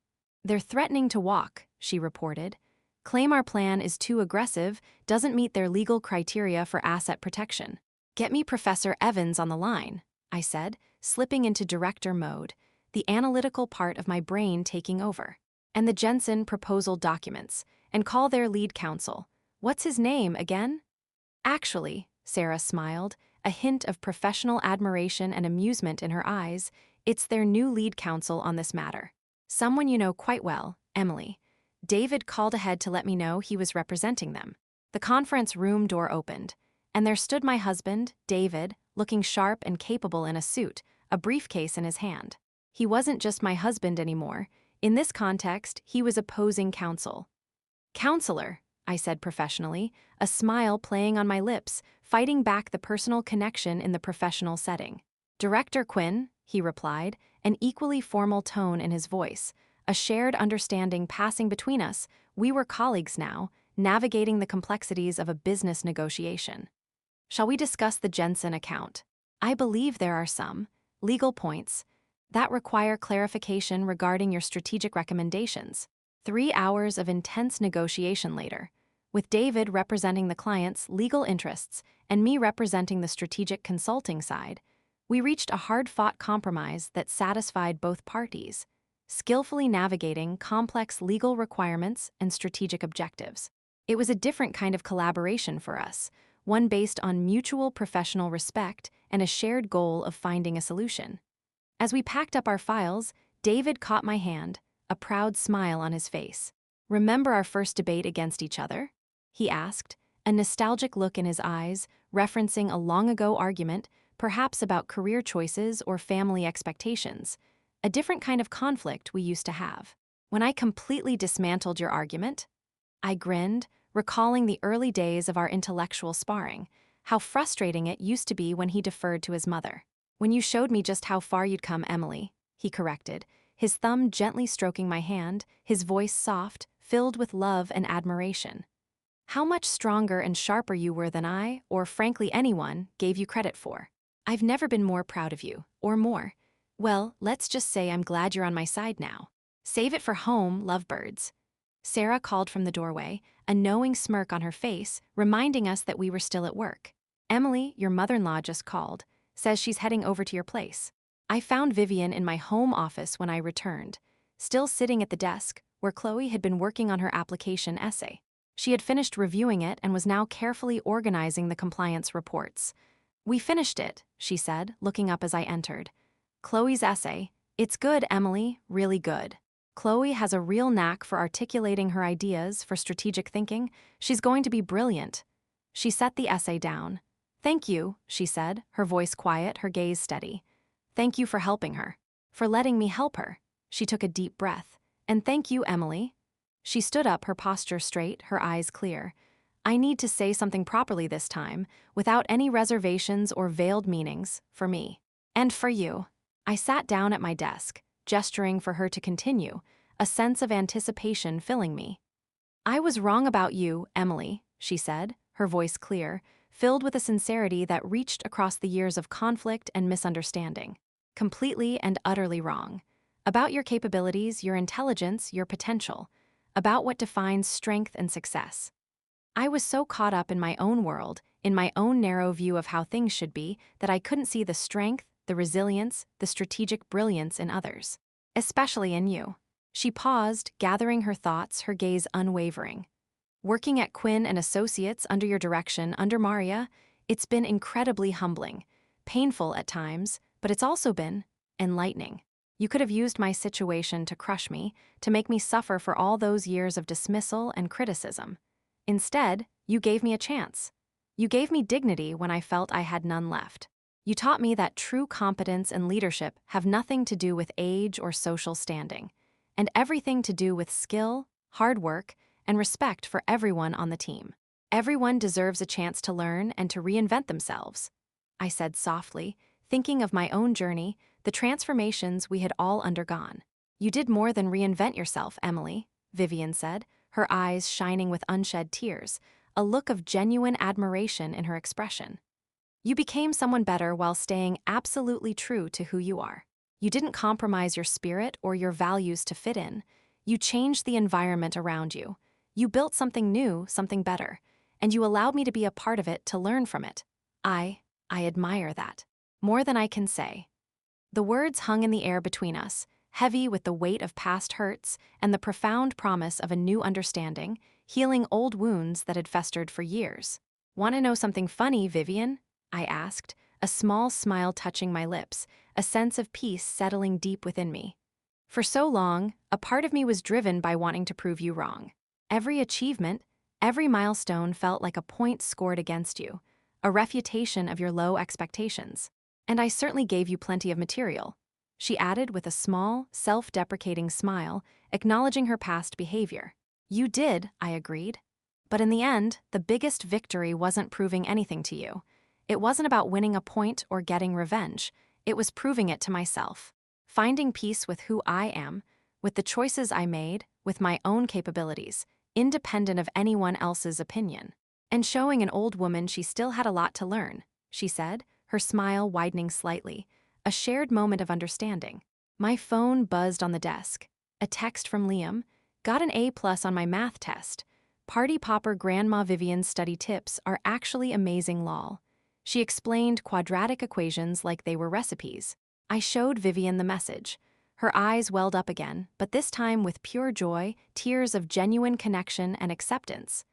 They're threatening to walk, she reported. Claim our plan is too aggressive, doesn't meet their legal criteria for asset protection. Get me Professor Evans on the line, I said, slipping into director mode, the analytical part of my brain taking over. And the Jensen proposal documents, and call their lead counsel. What's his name again? Actually, Sarah smiled, a hint of professional admiration and amusement in her eyes, it's their new lead counsel on this matter. Someone you know quite well, Emily. David called ahead to let me know he was representing them. The conference room door opened, and there stood my husband, David, looking sharp and capable in a suit, a briefcase in his hand. He wasn't just my husband anymore. In this context, he was opposing counsel. Counselor, I said professionally, a smile playing on my lips, fighting back the personal connection in the professional setting. Director Quinn, he replied, an equally formal tone in his voice, a shared understanding passing between us. We were colleagues now, navigating the complexities of a business negotiation. Shall we discuss the Jensen account? I believe there are some legal points that require clarification regarding your strategic recommendations. 3 hours of intense negotiation later, with David representing the client's legal interests and me representing the strategic consulting side, we reached a hard-fought compromise that satisfied both parties, skillfully navigating complex legal requirements and strategic objectives. It was a different kind of collaboration for us, one based on mutual professional respect and a shared goal of finding a solution. As we packed up our files, David caught my hand, a proud smile on his face. Remember our first debate against each other? He asked, a nostalgic look in his eyes, referencing a long-ago argument, perhaps about career choices or family expectations, a different kind of conflict we used to have. When I completely dismantled your argument, I grinned, recalling the early days of our intellectual sparring, how frustrating it used to be when he deferred to his mother. When you showed me just how far you'd come, Emily, he corrected, his thumb gently stroking my hand, his voice soft, filled with love and admiration. How much stronger and sharper you were than I, or frankly anyone, gave you credit for. I've never been more proud of you, or more. Well, let's just say I'm glad you're on my side now. Save it for home, lovebirds. Sarah called from the doorway, a knowing smirk on her face, reminding us that we were still at work. Emily, your mother-in-law just called. says she's heading over to your place. I found Vivian in my home office when I returned, still sitting at the desk where Chloe had been working on her application essay. She had finished reviewing it and was now carefully organizing the compliance reports. "We finished it," she said, looking up as I entered. "Chloe's essay. It's good, Emily, really good. Chloe has a real knack for articulating her ideas, for strategic thinking. She's going to be brilliant." She set the essay down. "Thank you," she said, her voice quiet, her gaze steady. "Thank you for helping her. For letting me help her." She took a deep breath. "And thank you, Emily." She stood up, her posture straight, her eyes clear. "I need to say something properly this time, without any reservations or veiled meanings, for me. And for you." I sat down at my desk, gesturing for her to continue, a sense of anticipation filling me. "I was wrong about you, Emily," she said, her voice clear, filled with a sincerity that reached across the years of conflict and misunderstanding. "Completely and utterly wrong. About your capabilities, your intelligence, your potential. About what defines strength and success. I was so caught up in my own world, in my own narrow view of how things should be, that I couldn't see the strength, the resilience, the strategic brilliance in others. Especially in you." She paused, gathering her thoughts, her gaze unwavering. "Working at Quinn and Associates under your direction, under Maria, it's been incredibly humbling. Painful at times, but it's also been enlightening. You could have used my situation to crush me, to make me suffer for all those years of dismissal and criticism. Instead, you gave me a chance. You gave me dignity when I felt I had none left. You taught me that true competence and leadership have nothing to do with age or social standing, and everything to do with skill, hard work, and respect for everyone on the team. Everyone deserves a chance to learn and to reinvent themselves," I said softly, thinking of my own journey, the transformations we had all undergone. "You did more than reinvent yourself, Emily," Vivian said, her eyes shining with unshed tears, a look of genuine admiration in her expression. "You became someone better while staying absolutely true to who you are. You didn't compromise your spirit or your values to fit in. You changed the environment around you. You built something new, something better, and you allowed me to be a part of it, to learn from it. I admire that. More than I can say." The words hung in the air between us, heavy with the weight of past hurts and the profound promise of a new understanding, healing old wounds that had festered for years. "Want to know something funny, Vivian?" I asked, a small smile touching my lips, a sense of peace settling deep within me. "For so long, a part of me was driven by wanting to prove you wrong. Every achievement, every milestone felt like a point scored against you, a refutation of your low expectations. And I certainly gave you plenty of material," she added with a small, self-deprecating smile, acknowledging her past behavior. "You did," I agreed. "But in the end, the biggest victory wasn't proving anything to you. It wasn't about winning a point or getting revenge. It was proving it to myself. Finding peace with who I am, with the choices I made, with my own capabilities, independent of anyone else's opinion. And showing an old woman she still had a lot to learn," she said, her smile widening slightly, a shared moment of understanding. My phone buzzed on the desk. A text from Liam. "Got an A+ on my math test. Party popper Grandma Vivian's study tips are actually amazing lol." She explained quadratic equations like they were recipes. I showed Vivian the message. Her eyes welled up again, but this time with pure joy, tears of genuine connection and acceptance.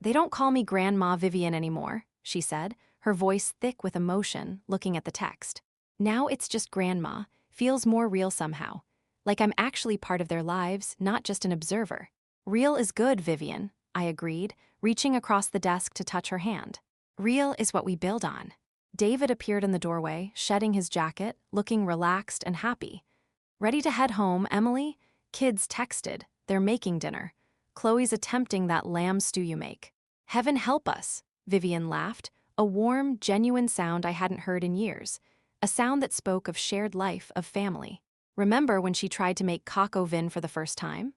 "They don't call me Grandma Vivian anymore," she said, her voice thick with emotion, looking at the text. "Now it's just Grandma, feels more real somehow. Like I'm actually part of their lives, not just an observer." "Real is good, Vivian," I agreed, reaching across the desk to touch her hand. "Real is what we build on." David appeared in the doorway, shedding his jacket, looking relaxed and happy. "Ready to head home, Emily? Kids texted. They're making dinner. Chloe's attempting that lamb stew you make." "Heaven help us," Vivian laughed, a warm, genuine sound I hadn't heard in years, a sound that spoke of shared life, of family. "Remember when she tried to make coq au vin for the first time?"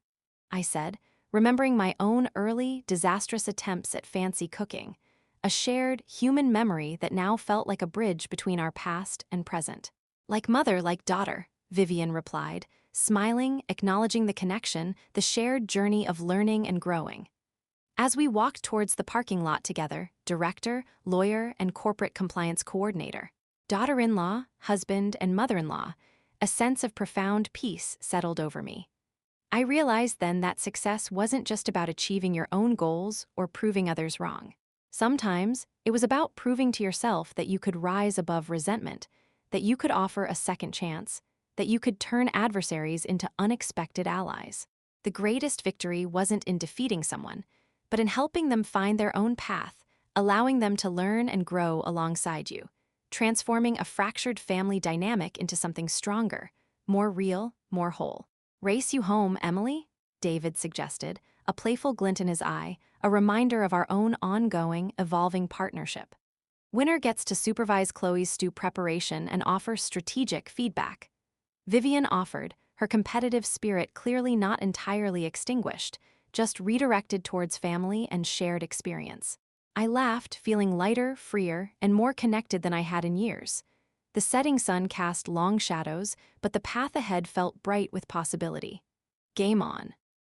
I said, remembering my own early, disastrous attempts at fancy cooking, a shared, human memory that now felt like a bridge between our past and present. "Like mother, like daughter," Vivian replied, smiling, acknowledging the connection, the shared journey of learning and growing. As we walked towards the parking lot together, director, lawyer, and corporate compliance coordinator. daughter-in-law, husband, and mother-in-law, a sense of profound peace settled over me. I realized then that success wasn't just about achieving your own goals or proving others wrong. Sometimes, it was about proving to yourself that you could rise above resentment, that you could offer a second chance, that you could turn adversaries into unexpected allies. The greatest victory wasn't in defeating someone, but in helping them find their own path, allowing them to learn and grow alongside you, transforming a fractured family dynamic into something stronger, more real, more whole. "Race you home, Emily?" David suggested, a playful glint in his eye, a reminder of our own ongoing, evolving partnership. Winner gets to supervise Chloe's stew preparation and offer strategic feedback. Vivian offered, her competitive spirit clearly not entirely extinguished, just redirected towards family and shared experience. I laughed, feeling lighter, freer, and more connected than I had in years. The setting sun cast long shadows, but the path ahead felt bright with possibility. Game on.